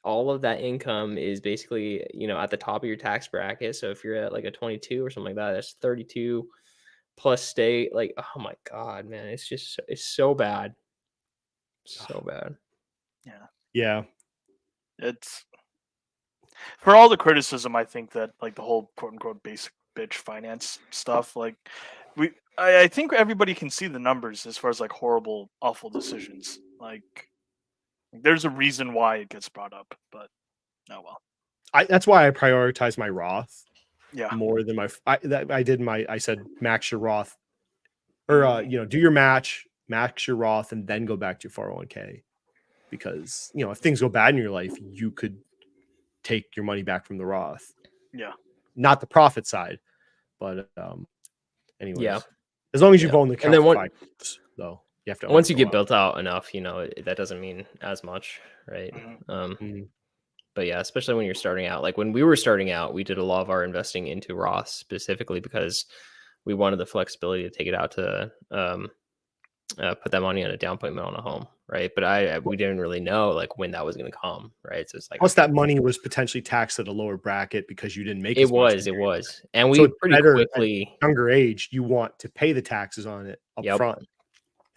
all of that income is basically, at the top of your tax bracket. So if you're at like a 22 or something like that, that's 32 plus state. Like, oh my God, man, it's so bad. So bad. Yeah. It's for all the criticism. I think that like the whole quote unquote basic bitch finance stuff, like I think everybody can see the numbers as far as like horrible, awful decisions. Like there's a reason why it gets brought up, but oh well. That's why I prioritize my Roth Yeah. more than I said max your Roth, or do your max your Roth, and then go back to your 401k, because if things go bad in your life, you could take your money back from the Roth. Yeah. Not the profit side, but anyways. Yeah. As long as you've owned the account then for 5 years, though, you have to. Once you get built out enough, that doesn't mean as much, right? But yeah, especially when you're starting out. Like when we were starting out, we did a lot of our investing into Roth specifically because we wanted the flexibility to take it out to put that money on a down payment on a home, right? But we didn't really know like when that was going to come, right? So it's like, plus that money was potentially taxed at a lower bracket because you didn't make it was, and we so pretty quickly, at younger age, you want to pay the taxes on it up Yep. front,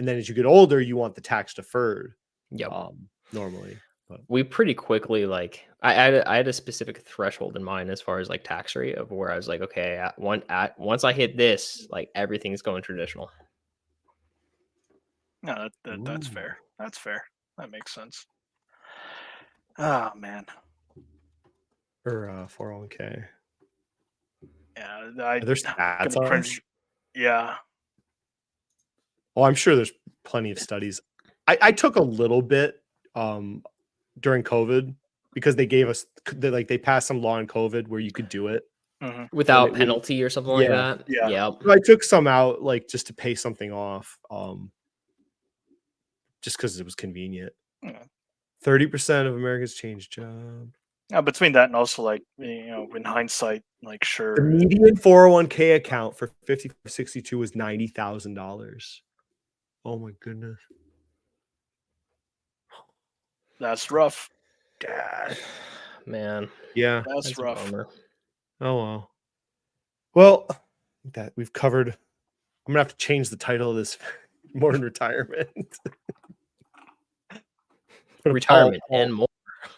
and then as you get older, you want the tax deferred. Yep. Normally, but we pretty quickly, like I had a specific threshold in mind as far as like tax rate of where I was like, okay, once I hit this, like everything's going traditional. No, that's fair. That's fair. That makes sense. Oh man. or 401k. Yeah, There's stats on cringe. Yeah. Oh, I'm sure there's plenty of studies. I took a little bit during COVID because they gave us they passed some law in COVID where you could do it without penalty or something like that. Yeah. So I took some out like just to pay something off, just because it was convenient. 30% of Americans change job. Between that and also like in hindsight, like sure. The median 401k account for 50-62 was $90,000. Oh my goodness. That's rough. Man. Yeah. That's rough. Oh well, that we've covered. I'm gonna have to change the title of this Modern Retirement. Retirement and more.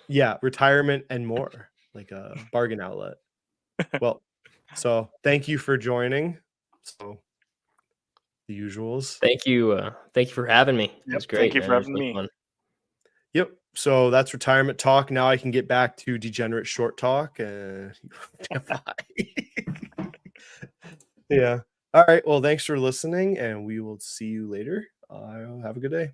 Yeah, retirement and more, like a bargain outlet. Well, so thank you for joining. So the usuals. Thank you for having me. It was great. Thank you for having me. Fun. Yep. So that's retirement talk. Now I can get back to degenerate short talk. Yeah. All right. Well, thanks for listening, and we will see you later. Have a good day.